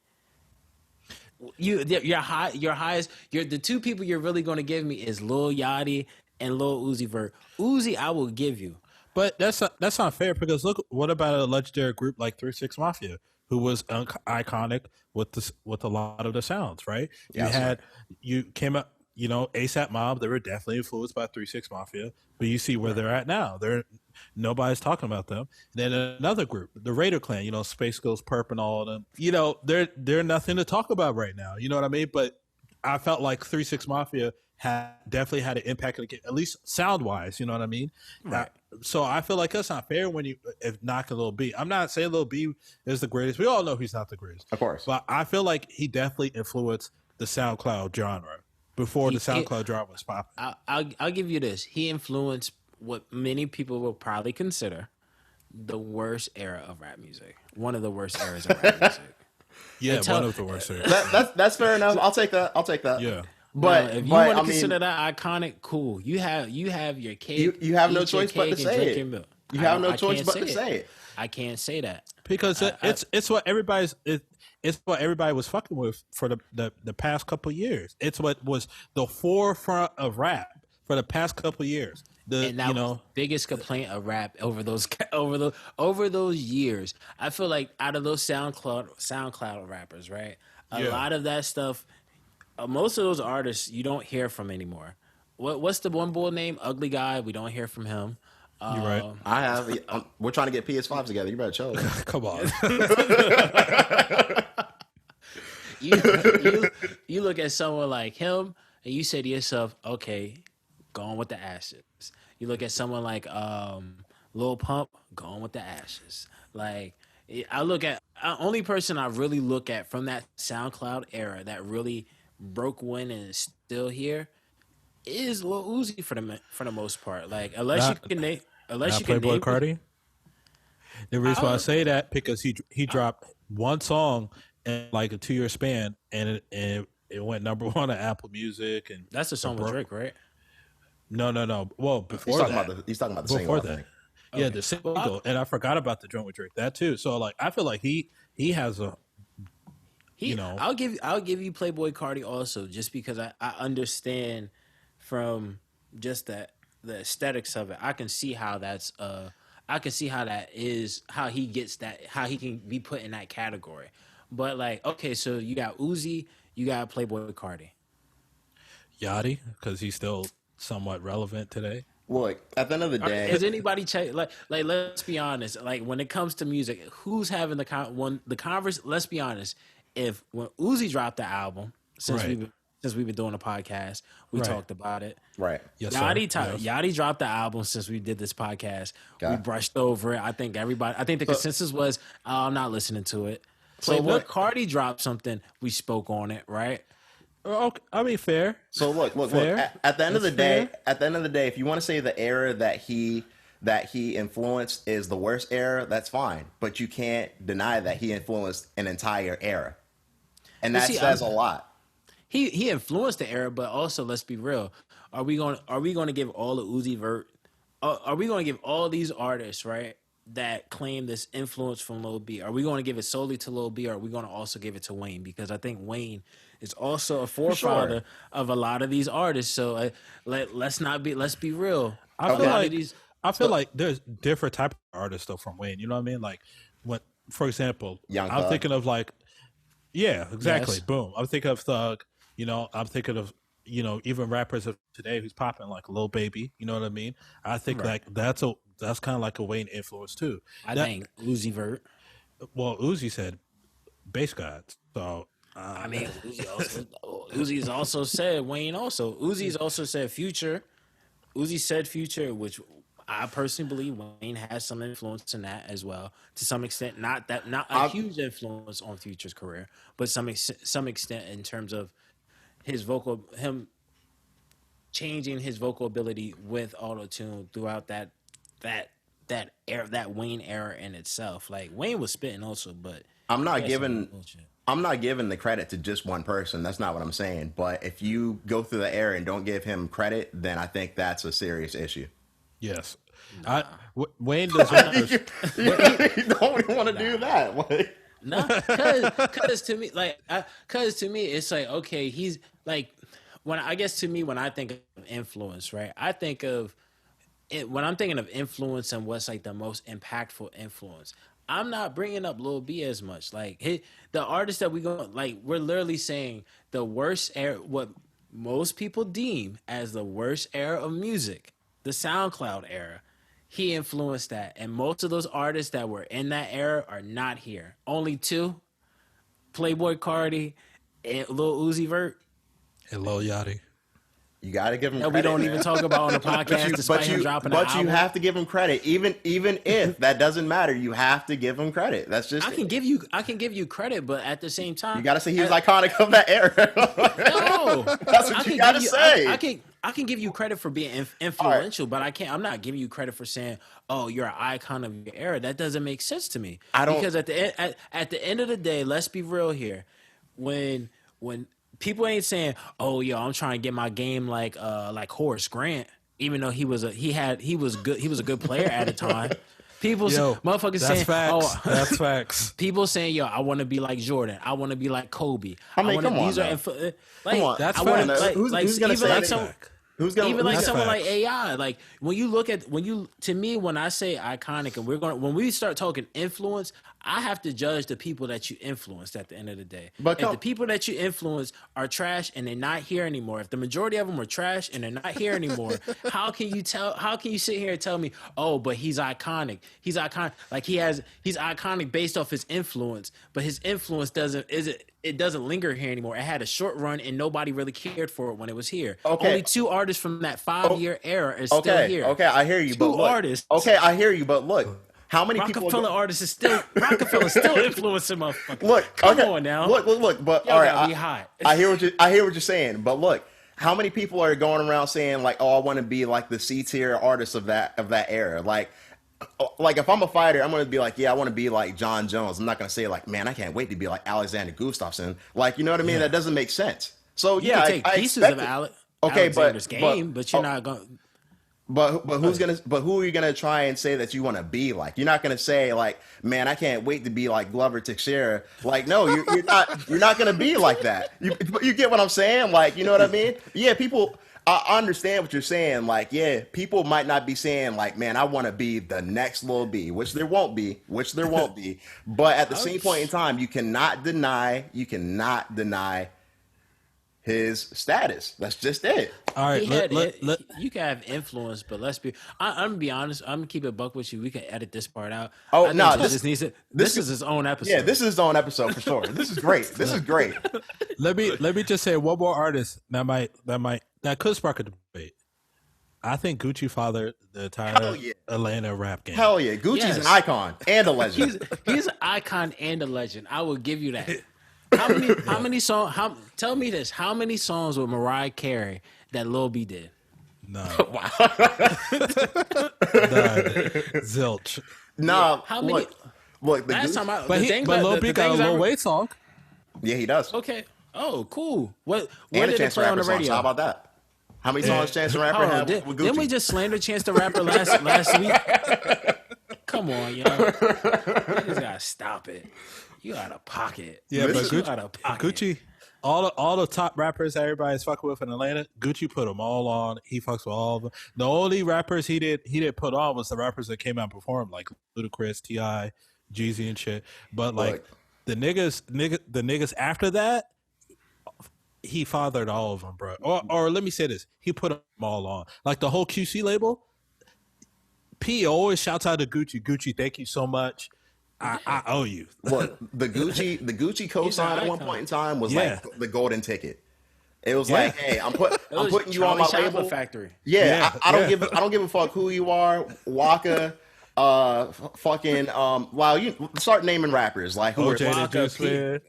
the two people you're really going to give me is Lil Yachty and Lil Uzi Vert. Uzi, I will give you.
But that's not fair because look, what about a legendary group like 3 6 Mafia, who was iconic with a lot of the sounds, right?
Yeah,
You came up, ASAP Mob. They were definitely influenced by 3 6 Mafia, but you see where they're at now. Nobody's talking about them. And then another group, the Raider Clan, Space Ghost, Perp, and all of them. They're nothing to talk about right now. You know what I mean? But I felt like 3 6 Mafia definitely had an impact, at least sound wise. You know what I mean?
Right.
So I feel like that's not fair if knocking Lil B. I'm not saying Lil B is the greatest. We all know he's not the greatest.
Of course.
But I feel like he definitely influenced the SoundCloud genre before the SoundCloud genre was popping.
I'll give you this. He influenced what many people will probably consider the worst era of rap music. One of the worst eras of rap music.
Yeah,
tell-
one of the worst.
That's fair enough. I'll take that.
Yeah.
But
Now, if you
but,
want
I
to consider
mean,
that iconic, cool. You have your cake.
you have no
eat your
choice but to
cake and
say
drink
it.
your milk.
You
I
have
don't-
no
I
choice
can't
but to say it.
I can't say that.
Because it's what it's what everybody was fucking with for the past couple of years. It's what was the forefront of rap for the past couple of years.
And that was the biggest complaint of rap over those years. I feel like out of those SoundCloud rappers, right? A lot of that stuff, most of those artists you don't hear from anymore. What's the one boy name? Ugly Guy. We don't hear from him.
You're right.
I have. We're trying to get PS5s together. You better chill.
Come on.
You look at someone like him and you say to yourself, okay, going with the ashes. You look at someone like Lil Pump, going with the ashes. Like I look at only person I really look at from that SoundCloud era that really broke wind and is still here is Lil Uzi for the most part. Like unless you can name
Playboy Cardi. The reason why I
I-
say that because he dropped one song in like a 2 year span, and it went number one on Apple Music, and
That's a
it
song with
broke.
Drake, right?
No. Well,
He's
before
talking
that,
about the single,
before
I
that,
think.
yeah,
Okay.
the
Well,
single, and I forgot about the joint with Drake. That too. So like, I feel like he has a you know
I'll give you Playboy Cardi also, just because I understand from just that the aesthetics of it. I can see how that's I can see how that is how he gets that how he can be put in that category. But like, okay, so you got Uzi, you got Playboy Cardi.
Yachty because he's still somewhat relevant today.
Look, at the end of the day,
Has anybody check like let's be honest, like when it comes to music, who's having the converse, let's be honest, if when Uzi dropped the album,
Right.
since we've been doing a podcast, we
Right.
talked about it.
right?
Yes, sir. Yes.
Yachty dropped the album since we did this podcast. We
Okay.
brushed over it. I think the consensus was I'm not listening to it.
So
Playboy
what-
Cardi dropped something, we spoke on it, right?
Okay, I mean, fair.
So look.
Fair.
At the end of the
That's
day, if you want to say the era that he influenced is the worst era, that's fine. But you can't deny that he influenced an entire era, and
But
that
see,
says a lot.
He influenced the era, but also let's be real. Are we going to give all of Uzi Vert? Are we going to give all these artists, right, that claim this influence from Lil B? Are we going to give it solely to Lil B, or are we going to also give it to Wayne? Because I think Wayne is also a forefather of a lot of these artists. So let's be real.
I
A
feel
lot of
like
these-
I feel like there's different type of artists though from Wayne. You know what I mean? Like when, for example,
Young
I'm
Thug.
thinking of like, yeah, exactly.
Yes.
Boom. I'm thinking of Thug. You know, I'm thinking of even rappers of today who's popping like Lil Baby. You know what I mean? I think
Right.
like that's kind of like a Wayne influence too.
I
That-
think Uzi Vert.
Well, Uzi said bass gods. So
I mean, Uzi's also said Wayne. Also, Uzi's also said Future. Uzi said Future, which I personally believe Wayne has some influence in that as well, to some extent. Not a huge influence on Future's career, but some extent in terms of him changing his vocal ability with auto tune throughout that era, that Wayne era in itself. Like Wayne was spitting also, but
I'm not
he had some
giving
bullshit.
I'm not giving the credit to just one person. That's not what I'm saying. But if you go through the era and don't give him credit, then I think that's a serious issue.
yes, Wayne deserves.
You don't want to do that. Like,
No, cause to me, it's like, okay, he's like, when I think of influence, right? I think of it when I'm thinking of influence and what's like the most impactful influence. I'm not bringing up Lil B as much. Like the artists that we're literally saying the worst era, what most people deem as the worst era of music, the SoundCloud era. He influenced that, and most of those artists that were in that era are not here. Only two: Playboy Cardi and Lil Uzi Vert.
And Lil Yachty.
you got to give him
That
credit.
we don't
man.
even talk about on the podcast, despite him dropping an
but
album.
you have to give him credit, even if that doesn't matter. You have to give him credit. That's just
I can give you credit, but at the same time,
you got to say he was iconic of that era.
No,
That's what
I
you
can
gotta
give
say.
I can give you credit for being influential, but I'm not giving you credit for saying, "Oh, you're an icon of your era." That doesn't make sense to me.
I don't-
because at the end of the day, let's be real here. When people ain't saying, "Oh, yo, I'm trying to get my game like Horace Grant," even though he was a good player at a time. People, motherfuckers
that's
saying,
facts.
"Oh,
That's facts.
people saying, yo, I want to be like Jordan. I want to be like Kobe.
I mean,
wanna,
come on,
these are
though.
like,
on.
That's
I wanna,
facts.
like,
Who's
like,
gonna
even
say
like
that?
some,
Who's gonna?
even like
That's
someone
facts.
like AI. Like when I say iconic, and when we start talking influence, I have to judge the people that you influenced at the end of the day.
But
if
come-
the people that you influence are trash and they're not here anymore, if the majority of them are trash and they're not here anymore, how can you sit here and tell me, oh, but he's iconic? He's iconic. Like he's iconic based off his influence, but his influence doesn't linger here anymore. It had a short run and nobody really cared for it when it was here.
Okay.
Only two artists from that 5-year era is still
Okay,
here.
okay, I hear you.
Two
but look,
artists.
Okay, I hear you, but look, how many people?
Rockefeller artists is still influencing motherfuckers.
Look,
come
okay,
on now.
Look. But
Y'all
all right,
gotta be hot.
I hear what you're saying. But look, how many people are going around saying like, "Oh, I want to be like the C tier artist of that era"? Like, like if I'm a fighter, I'm gonna be like, yeah, I want to be like John Jones. I'm not gonna say like, man, I can't wait to be like Alexander Gustafsson. Like, you know what I mean?
Yeah.
That doesn't make sense. So
You
yeah,
can take
I
pieces
expect
of
it. Okay,
Alexander's game, but you're
oh,
not going.
but who are you gonna try and say that you want to be like? You're not gonna say like, man, I can't wait to be like Glover Teixeira. Like, no, you're not gonna be like that. You get what I'm saying? Like, you know what I mean? Yeah, people. I understand what you're saying. Like, yeah, people might not be saying like, man, I want to be the next Lil B, which there won't be, But at the same point in time, you cannot deny his status. That's just it.
All right,
He had
let
you can have influence, but let's be. I'm gonna be honest. I'm gonna keep it buck with you. We can edit this part out.
Oh
I think
no,
he just needs it. This is his own episode.
Yeah, this is his own episode for sure. This is great. This is great.
let me just say one more artist that could spark a debate. I think Gucci fathered the entire
Hell yeah.
Atlanta rap game.
Hell yeah, Gucci's
Yes.
an icon and a legend.
He's an icon and a legend. I will give you that. How many songs? Tell me this. How many songs with Mariah Carey that Lil B did?
No,
Wow.
zilch.
Nah,
How many?
look, the
Last
Gucci,
time I.
But
the thing
but
about-
Lil
the
B got a
things I-
Lil Wayne song.
yeah, he does.
Okay. Oh, cool. What
And a
did it
Chance the
play on
Rapper
the
song.
radio?
How about that? How many songs Chance the Rapper
Hold on,
had with Gucci?
didn't we just slander Chance the Rapper last week? Come on, yo. Niggas gotta stop it. You out of pocket.
Yeah, but
Listen-
You out of pocket.
Gucci, all the top rappers everybody's fucking with in Atlanta, Gucci put them all on. He fucks with all of them. The only rappers he didn't put on was the rappers that came out and performed, like Ludacris, T.I., Jeezy, and shit. But like
Look.
the niggas after that, he fathered all of them, bro. Or let me say this, he put them all on. Like the whole QC label. P always shouts out to Gucci. Gucci, thank you so much. I owe you.
Look, the Gucci co-sign at one
icon.
point in time was
Yeah.
like the golden ticket. It was
Yeah.
like, hey, I'm putting you on
Charlie
my
Chocolate
label.
Factory.
Yeah,
Yeah,
I don't
yeah.
give a fuck who you are, Waka, fucking wow, you start naming rappers like who
OJ
are
the
Waka,
Juice Man,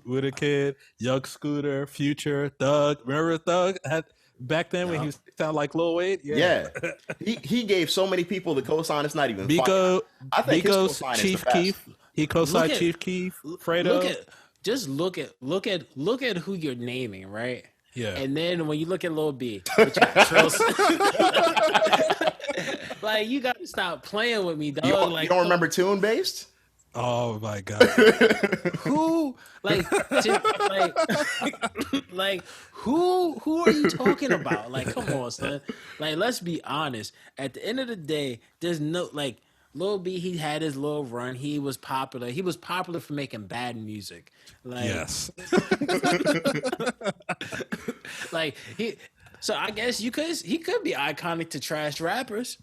with a Kid, Young Scooter, Future, Thug. Remember Thug had back then when he sounded like Lil Wayne?
yeah. He gave so many people the cosign. It's not even funny.
Biko,
I think his
Biko's
cosign is
Chief
the best.
Keef. He co-signed
Look at-
Chief Keef, Fredo.
Look at who you're naming, right?
Yeah.
And then when you look at Lil B, which got Trill- like you gotta stop playing with me, dog.
You don't remember Tune Based?
Oh my god.
who? Like, like who are you talking about? Like, come on, son. Like, let's be honest. At the end of the day, there's no like Lil B. He had his little run. He was popular. He was popular for making bad music. Like,
Yes.
like he. So I guess he could be iconic to trash rappers.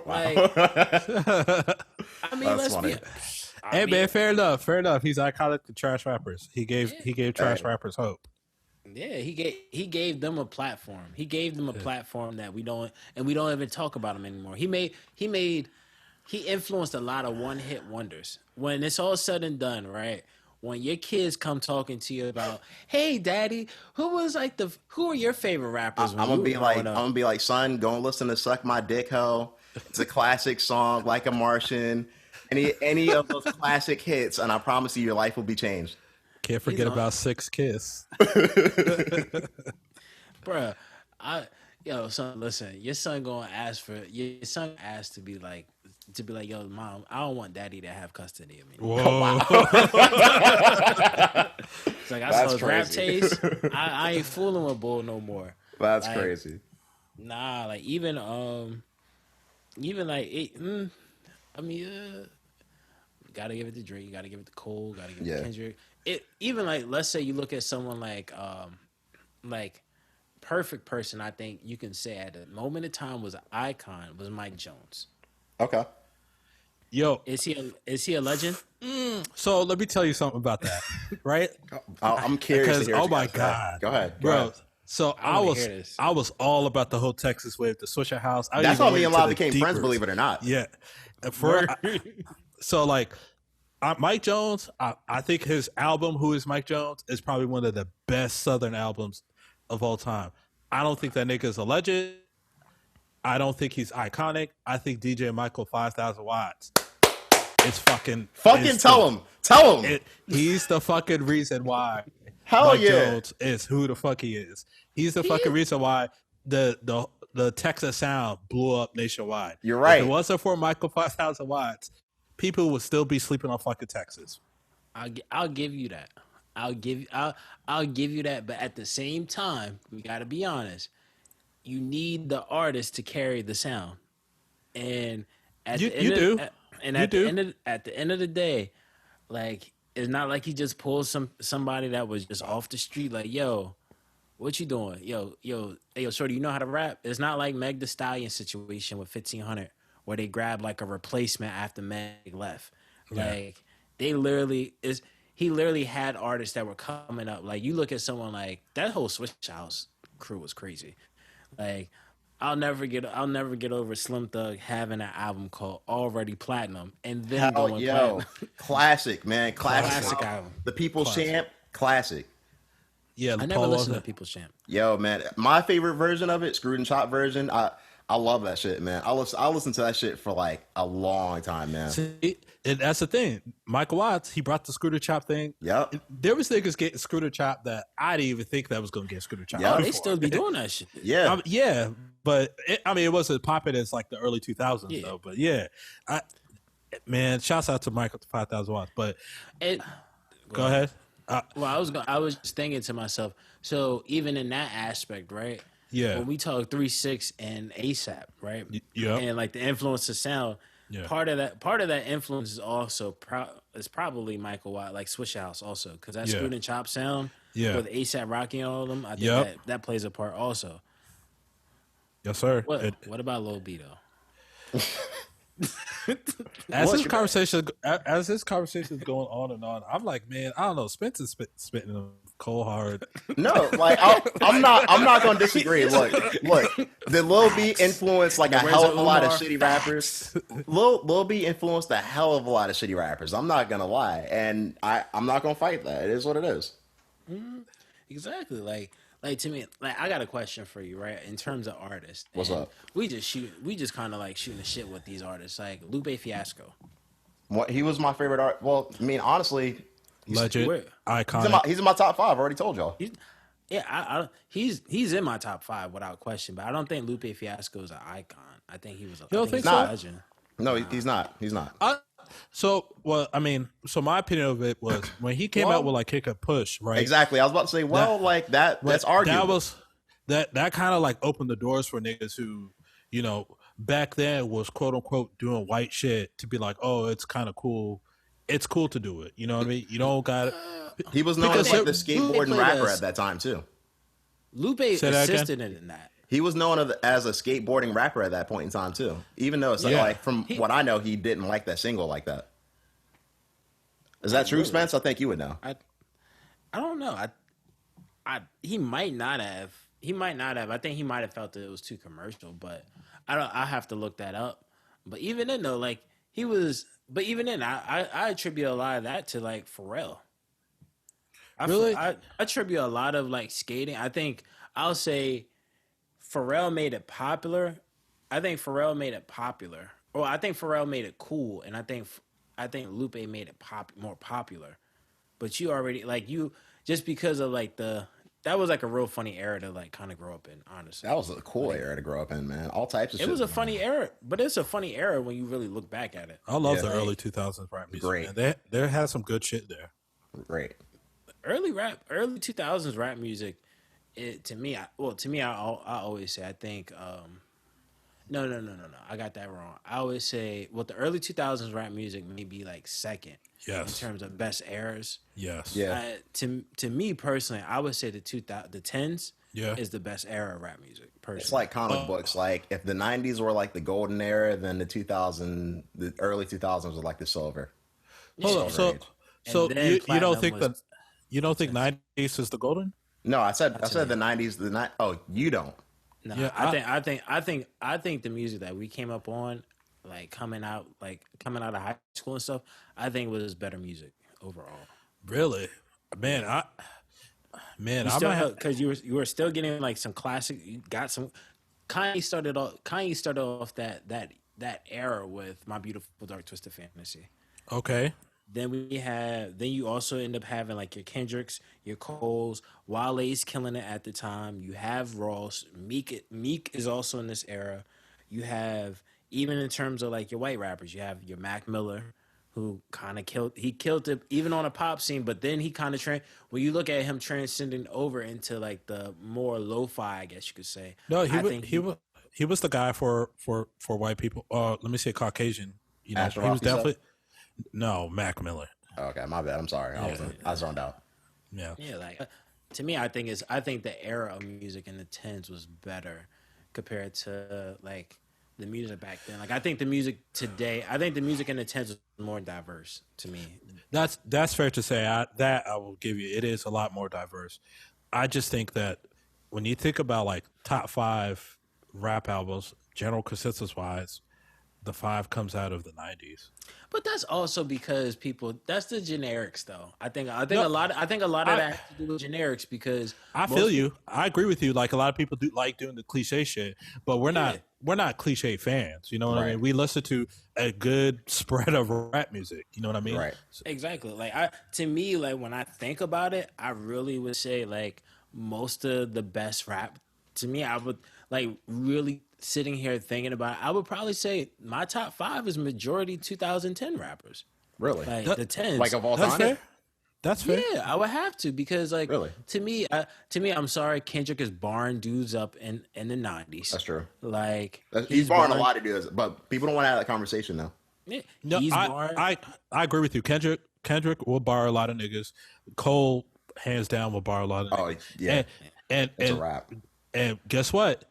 Like, I mean,
That's
let's
funny.
be.
Hey man, fair enough. He's iconic to trash rappers. He gave trash rappers hope.
Yeah, he gave them a platform. He gave them a platform that we don't even talk about him anymore. He influenced a lot of one hit wonders. When it's all said and done, right? When your kids come talking to you about, hey daddy, who are your favorite rappers?
I'm gonna be like, son, go and listen to "Suck My Dick Ho." It's a classic song, like a Martian. Any of those classic hits, and I promise you, your life will be changed.
Can't forget about Six Kiss.
Bruh, son, listen, your son asked to be like, yo, mom, I don't want daddy to have custody of me.
Whoa.
It's like I
That's
saw his rap
crazy.
taste. I ain't fooling with Bull no more.
That's
Like,
crazy.
Nah, like even like it, I mean, gotta give it to Drake, gotta give it to Cole, gotta give it
Yeah.
to Kendrick. It even like let's say you look at someone like perfect person. I think you can say at a moment of time was an icon was Mike Jones.
Okay.
Yo,
Is he a legend?
so let me tell you something about that, right?
I'm curious. To
Because
hear
oh
what you
my
guys say.
god,
Go ahead,
bro. So I
wanna
was
hear this.
all about the whole Texas wave, the Swisher House. I
That's
even
how me
went
and
to
Lyle
the
became friends.
Deepers.
Believe it or not.
Yeah. So like Mike Jones, I think his album "Who Is Mike Jones" is probably one of the best Southern albums of all time. I don't think that nigga is a legend. I don't think he's iconic. I think DJ Michael 5,000 watts. It's fucking.
Fucking tell him. Tell him.
He's the fucking reason why
Hell
Mike
yeah.
Jones is who the fuck he is. He's the fucking reason why the Texas sound blew up nationwide.
You're right.
If it wasn't for Michael 5,000 watts, people would still be sleeping on fucking Texas.
I'll give you that. I'll give you that. But at the same time, we got to be honest. You need the artist to carry the sound, and at the end of the day, like it's not like he just pulls somebody that was just off the street. Like, yo, what you doing? Yo, shorty, you know how to rap? It's not like Meg Thee Stallion situation with 1500, where they grabbed like a replacement after Meg left.
Yeah.
Like he literally had artists that were coming up. Like you look at someone like that whole Switch House crew was crazy. Like I'll never get over Slim Thug having an album called Already Platinum and then going platinum.
Classic, man.
Classic album.
The People's Champ, classic.
Yeah,
I never listened to People's Champ.
Yo, man, my favorite version of it, Screwed and Chopped version. I love that shit, man. I listen to that shit for like a long time, man.
See, and that's the thing. Michael Watts, he brought the Scooter Chop thing.
Yep.
There was niggas getting Scooter Chop that I didn't even think that was going to get Scooter Chop.
Yep.
They still be doing that shit.
Yeah.
Yeah, but it wasn't popping as like the early 2000s though. But yeah, man, shouts out to Michael 5,000 watts. But go ahead.
Well, I was just thinking to myself. So even in that aspect, right?
Yeah.
When we talk 3-6 and ASAP, right?
Yeah.
And like the influence of sound.
Yeah.
Part of that influence is also is probably Michael Watt, like Swish House also, because that Screwed and Chop sound with ASAP Rocky and all of them. I think that plays a part also.
Yes, sir.
What about Lil B though?
As this conversation is going on and on, I'm like, man, I don't know. Spencer's spitting cold hard.
No, like I'm not gonna disagree. Look, did Lil B influence like a hell of a lot of shitty rappers? Lil B influenced a hell of a lot of shitty rappers. I'm not gonna lie, and I'm not gonna fight that. It is what it is.
Exactly. Like to me, like I got a question for you, right? In terms of artists,
what's up?
We just kind of like shooting the shit with these artists, like Lupe Fiasco.
What, he was my favorite art. Well, I mean, honestly,
legend, icon.
He's in my top 5. I already told y'all.
He's in my top 5 without question, but I don't think Lupe Fiasco is an icon. I think he was a legend.
No, he's not. He's not.
So my opinion of it was when he came out with like Kick Up Push, right?
Exactly. I was about to say, that's arguable.
That kind of like opened the doors for niggas who, back then was quote unquote doing white shit to be like, oh, it's kind of cool. It's cool to do it. You know what I mean? You don't got it.
He was known as like the skateboarding rapper at that time too.
Lupe assisted in that.
He was known as a skateboarding rapper at that point in time too. Even though it's like from what I know, he didn't like that single like that. Is that true, Spence? I think you would know.
I don't know. He might not have. I think he might have felt that it was too commercial, but I have to look that up. But even then though, like he was. But even then, I attribute a lot of that to like Pharrell. I attribute a lot of like skating. I think I'll say Pharrell made it popular. I think Pharrell made it popular. Or I think Pharrell made it cool, and I think Lupe made it more popular. But you already just because of like that was like a real funny era to like kind of grow up in, honestly.
That was a cool era to grow up in, man. All types of shit.
It was a funny era, but it's a funny era when you really look back at it.
I love the early 2000s rap music. Great. Man. They had some good shit there.
Great.
Early 2000s rap music, to me, I always say, I think, no. I got that wrong. I always say, the early 2000s rap music may be like second.
Yes.
In terms of best eras.
Yes.
Yeah.
To me personally, I would say the 10s is the best era of rap music. Personally.
It's like comic books. Like if the 90s were like the golden era, then the early 2000s was like the silver.
Hold up. So you don't think you don't think 90s is the golden?
No, I said the 90s. Oh, you don't.
No, yeah, I think the music that we came up on, like coming out of high school and stuff, I think was better music overall.
Really, man, I might have
because you were still getting like some classic. You got some. Kanye started off that era with My Beautiful Dark Twisted Fantasy.
Okay.
Then you also end up having like your Kendricks, your Coles, Wale's killing it at the time. You have Ross, Meek is also in this era. You have, even in terms of like your white rappers, you have your Mac Miller, who kind of killed it even on a pop scene, but then he kind of when you look at him transcending over into like the more lo-fi, I guess you could say.
No, he was the guy for white people. Let me say Caucasian. You know,
Asher
he was
Roth, you said?
definitely no Mac Miller.
Okay, my bad. I'm sorry. I zoned out.
Yeah.
Yeah, like to me, I think the era of music in the tens was better compared to like the music back then. Like I think the music in the tens was more diverse to me.
That's fair to say. I will give you. It is a lot more diverse. I just think that when you think about like top 5 rap albums, general consensus wise, the 5 comes out of the 90s.
But that's also because that's the generics though. I think a
No,
lot of that has to do with generics because
I feel you. I agree with you. Like a lot of people do like doing the cliche shit, but we're not cliche fans. You know what I
Right.
mean? We listen to a good spread of rap music. You know what I mean?
Right.
Exactly. Like to me, like when I think about it, I really would say like most of the best rap to me, I would like really sitting here thinking about it, I would probably say my top 5 is majority 2010 rappers.
Really?
Like
That-
the tens.
Like of all
That's
time?
fair. That's fair.
Yeah, I would have to because like
Really?
to me, I'm sorry, Kendrick is barring dudes up in the 90s.
That's true.
Like
He's barring a lot of dudes, but people don't want to have that conversation though.
Yeah,
No,
he's
I,
barring.
I agree with you. Kendrick will bar a lot of niggas. Cole, hands down, will bar a lot of
Oh,
niggas.
yeah.
And
It's a
and,
wrap.
and guess what?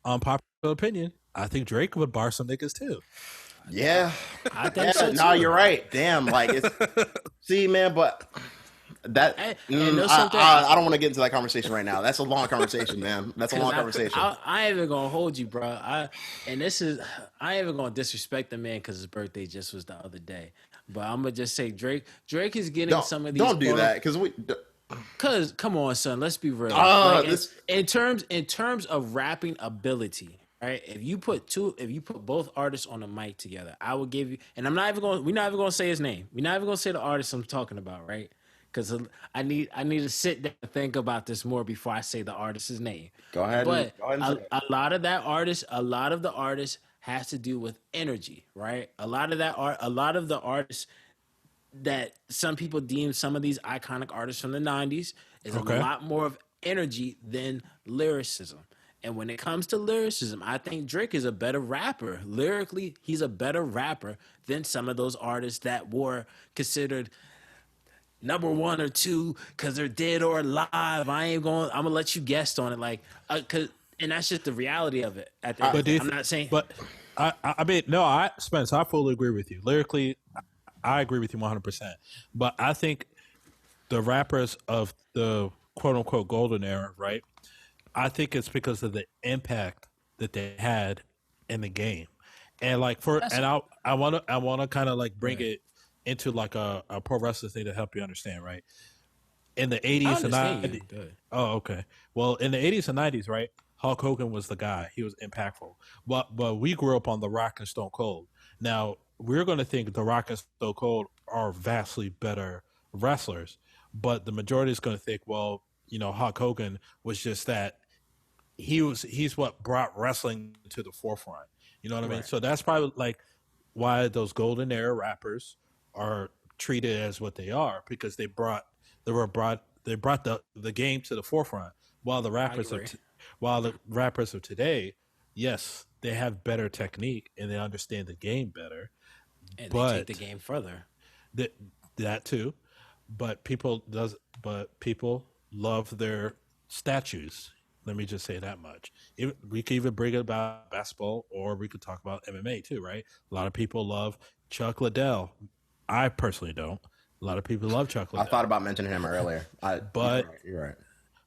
Unpopular opinion. I think Drake would bar some niggas too.
Yeah.
I think so too.
No, you're right. Damn. Like, it's, see, man, but that,
And there's something-
I don't want to get into that conversation right now. That's a long conversation, man. That's a long conversation.
I ain't even gonna hold you, bro. I ain't even gonna disrespect the man because his birthday just was the other day. But I'm gonna just say Drake is getting some of these.
Don't do that because
Cause come on, son. Let's be real. In terms of rapping ability, right? If you put both artists on a mic together, I will give you. And we're not even gonna say his name. We're not even gonna say the artist I'm talking about, right? Because I need to sit there and think about this more before I say the artist's name.
Go ahead.
But
and say it.
a lot of the artists has to do with energy, right? A lot of the artists that some people deem some of these iconic artists from the 90s is
Okay.
a lot more of energy than lyricism. And when it comes to lyricism, I think Drake is a better rapper. Lyrically, he's a better rapper than some of those artists that were considered number 1 or 2 because they're dead or alive. I'm gonna let you guess on it, like, and that's just the reality of it. I'm not saying,
But I mean, no, Spence, I fully agree with you. Lyrically, I agree with you 100%. But I think the rappers of the quote unquote golden era, right? I think it's because of the impact that they had in the game. And like I want to kind of like bring it into like a pro wrestling thing to help you understand, right? In the 80s and 90s. Oh, okay. Well, in the 80s and 90s, right? Hulk Hogan was the guy. He was impactful. But we grew up on The Rock and Stone Cold. Now, we're going to think The Rock and Stone Cold are vastly better wrestlers, but the majority is going to think, well, you know, Hulk Hogan was just that. He's what brought wrestling to the forefront. You know what I mean? So that's probably like why those golden era rappers are treated as what they are, because they brought the game to the forefront. While the rappers of today, yes, they have better technique and they understand the game better,
and
but
they take the game further.
that too. But people love their statues. Let me just say that much. We could even bring it about basketball, or we could talk about MMA too, right? A lot of people love Chuck Liddell. I personally don't. A lot of people love Chuck Liddell.
I thought about mentioning him earlier. You're right.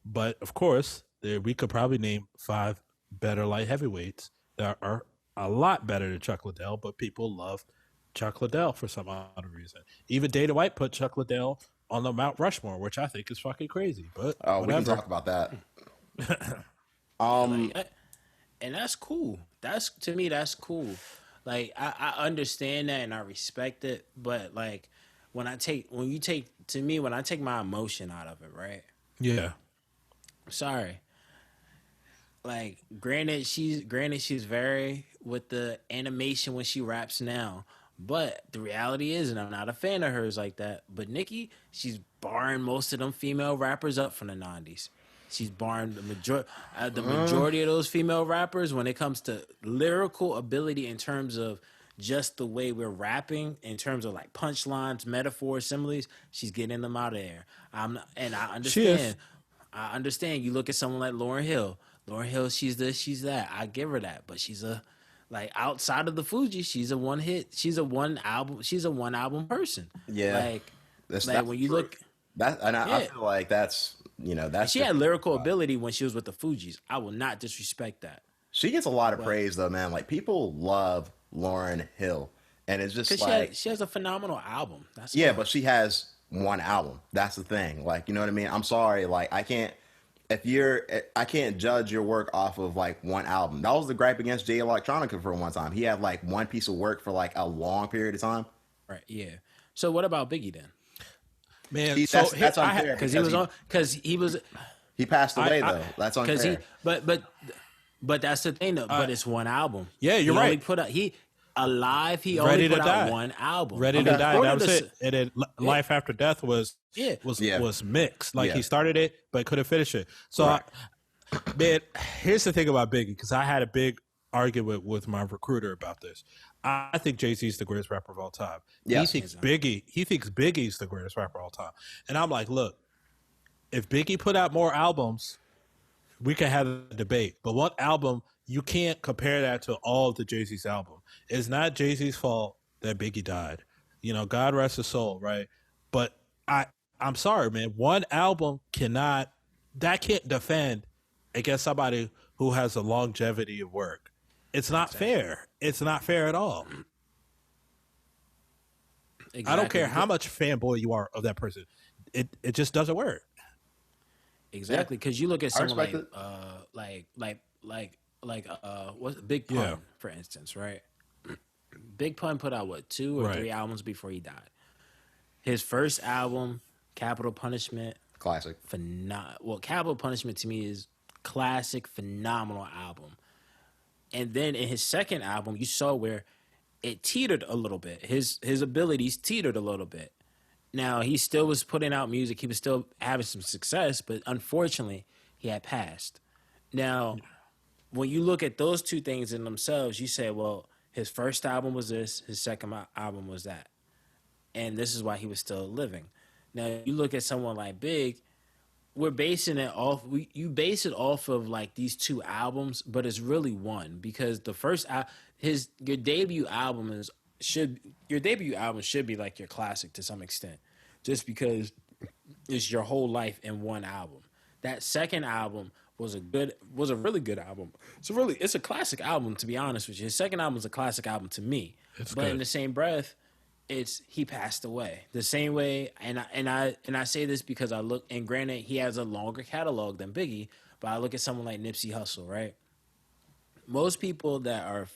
But of course, we could probably name 5 better light heavyweights that are a lot better than Chuck Liddell, but people love Chuck Liddell for some odd reason. Even Dana White put Chuck Liddell on the Mount Rushmore, which I think is fucking crazy. But
We can talk about that.
And and that's cool. That's to me, that's cool. Like I understand that and I respect it, but like when you take to me when I take my emotion out of it, right?
Yeah.
Sorry. Like granted she's very with the animation when she raps now. But the reality is, and I'm not a fan of hers like that, but Nicki, she's barring most of them female rappers up from the '90s. She's barring the majority of those female rappers when it comes to lyrical ability in terms of just the way we're rapping, in terms of like punchlines, metaphors, similes. She's getting them out of there. And I
She is.
understand. I understand. You look at someone like Lauryn Hill. Lauryn Hill, she's this, she's that. I give her that, but she's a like outside of the Fuji, she's a one hit. She's a one album person.
Yeah,
Like when you
true.
look,
I
yeah,
feel like that's that's
she
the
had
thing
lyrical
about it.
ability when she was with the Fugees. I will not disrespect that,
She gets a lot of
but
praise though, man. Like people love Lauren Hill, and it's just
because
like
she has a phenomenal album. That's
yeah,
all.
but she has one album. That's the thing. Like you know what I mean? I'm sorry, like I can't. I can't judge your work off of like one album. That was the gripe against Jay Electronica for one time. He had like one piece of work for like a long period of time.
Right? Yeah. So what about Biggie then?
Man,
See,
so
that's unfair
Because he was
he passed away
I
though. That's
because he
unfair.
but that's the thing though. But it's one album.
yeah, you're
He only
right.
put out he alive. He
Ready
only
to
put
Die.
out one album.
Ready to Die.
According
That was
to
it. And then Life After Death was
Yeah.
Yeah.
was mixed. Like
Yeah.
he started it but couldn't finish it. So
Right.
man, here's the thing about Biggie, because I had a big argument with my recruiter about this. I think Jay-Z is the greatest rapper of all time.
Yes.
He thinks Biggie's the greatest rapper of all time. And I'm like, look, if Biggie put out more albums, we can have a debate. But one album, you can't compare that to all of the Jay-Z's album. It's not Jay-Z's fault that Biggie died. You know, God rest his soul, right? But I'm sorry, man. One album can't defend against somebody who has a longevity of work. It's not fair. It's not fair at all.
Exactly.
I don't care how much fanboy you are of that person. It just doesn't work.
Exactly, because you look at
I
someone like
respect
what's Big Pun,
Yeah.
for instance, right? Big Pun put out what 2 or
Right.
3 albums before he died. His first album, Capital Punishment,
Classic.
Capital Punishment to me is classic, phenomenal album. And then in his second album, you saw where it teetered a little bit. His abilities teetered a little bit. Now he still was putting out music. He was still having some success, but unfortunately, he had passed. Now, when you look at those two things in themselves, you say, well, his first album was this, his second album was that, and this is why he was still living. Now, you look at someone like Big. We're basing it off. You base it off of like these 2 albums, but it's really one because the first your debut album should be like your classic to some extent, just because it's your whole life in one album. That second album was a really good album. It's a classic album, to be honest with you. His second album is a classic album to me.
It's
but
good.
in the same breath, he passed away the same way, and I say this because I look, and granted he has a longer catalog than Biggie, but I look at someone like Nipsey Hussle, right? Most people that are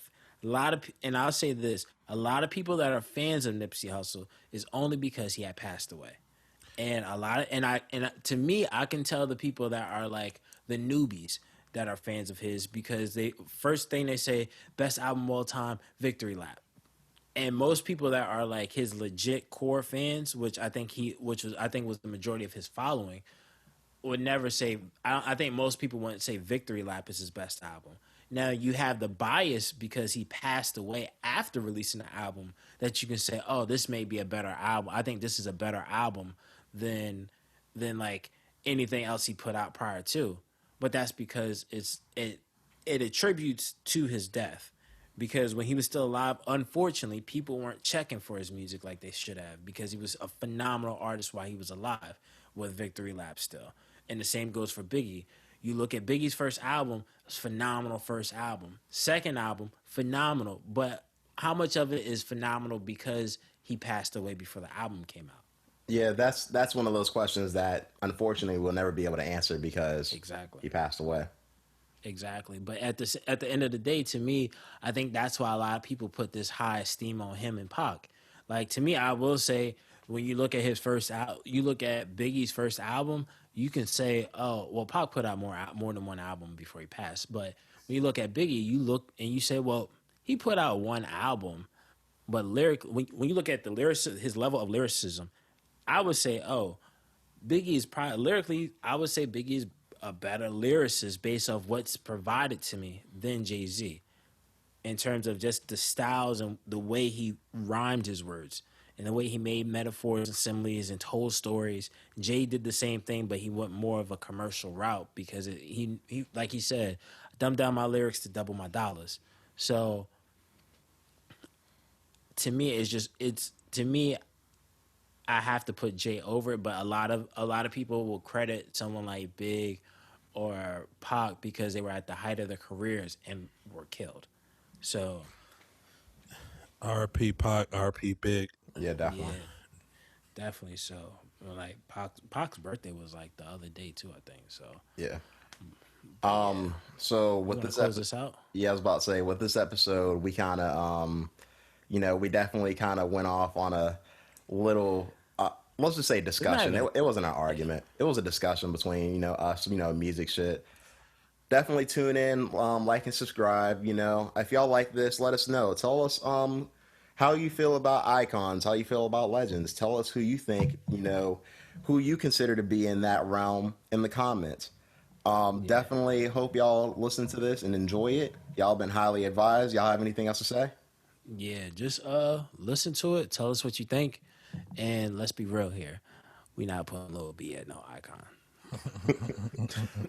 and I'll say this, a lot of people that are fans of Nipsey Hussle is only because he had passed away. And to me, I can tell the people that are like the newbies that are fans of his because first thing they say, best album of all time, Victory Lap. And most people that are like his legit core fans, which I think was the majority of his following, would never say. I think most people wouldn't say Victory Lap is his best album. Now you have the bias because he passed away after releasing the album that you can say, oh, this may be a better album. I think this is a better album than like anything else he put out prior to. But that's because it attributes to his death. Because when he was still alive, unfortunately, people weren't checking for his music like they should have because he was a phenomenal artist while he was alive with Victory Lap still. And the same goes for Biggie. You look at Biggie's first album, it's phenomenal first album. Second album, phenomenal. But how much of it is phenomenal because he passed away before the album came out?
Yeah, that's one of those questions that unfortunately we'll never be able to answer because
Exactly.
he passed away.
Exactly. But at the end of the day, to me, I think that's why a lot of people put this high esteem on him and Pac. Like to me, I will say when you look at you look at Biggie's first album, you can say, oh, well, Pac put out more than one album before he passed. But when you look at Biggie, you look and you say, well, he put out one album, but when you look at his level of lyricism, I would say, oh, Biggie is probably lyrically, I would say Biggie is a better lyricist based off what's provided to me than Jay-Z in terms of just the styles and the way he rhymed his words and the way he made metaphors and similes and told stories. Jay did the same thing, but he went more of a commercial route because he like he said, dumb down my lyrics to double my dollars. So to me, it's to me, I have to put Jay over it, but a lot of people will credit someone like Big or Pac because they were at the height of their careers and were killed. So
R.P. Pac, R.P. Big.
Yeah,
yeah,
definitely.
definitely. So like Pac's birthday was like the other day too, I think. So
Yeah.
yeah,
So
you
with
want to
this
close
episode,
this out?
yeah, I was about to say with this episode, we kind of, we definitely kind of went off on a little, let's just say
It's not
discussion.
even.
It wasn't an
Yeah,
argument. It was a discussion between, us, music shit. Definitely tune in, like and subscribe. If y'all like this, let us know. Tell us, how you feel about icons, how you feel about legends. Tell us who you think, who you consider to be in that realm in the comments.
yeah,
Definitely hope y'all listen to this and enjoy it. Y'all been highly advised. Y'all have anything else to say?
yeah. Just listen to it. Tell us what you think, and let's be real here. We not putting Lil B at no icon.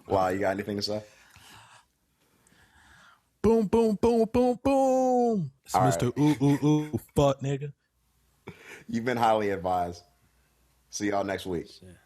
Wow, you got anything to say?
Boom, boom, boom, boom, boom. It's
All right.
Mr. Fuck nigga.
You've been highly advised. See y'all next week.
Shit.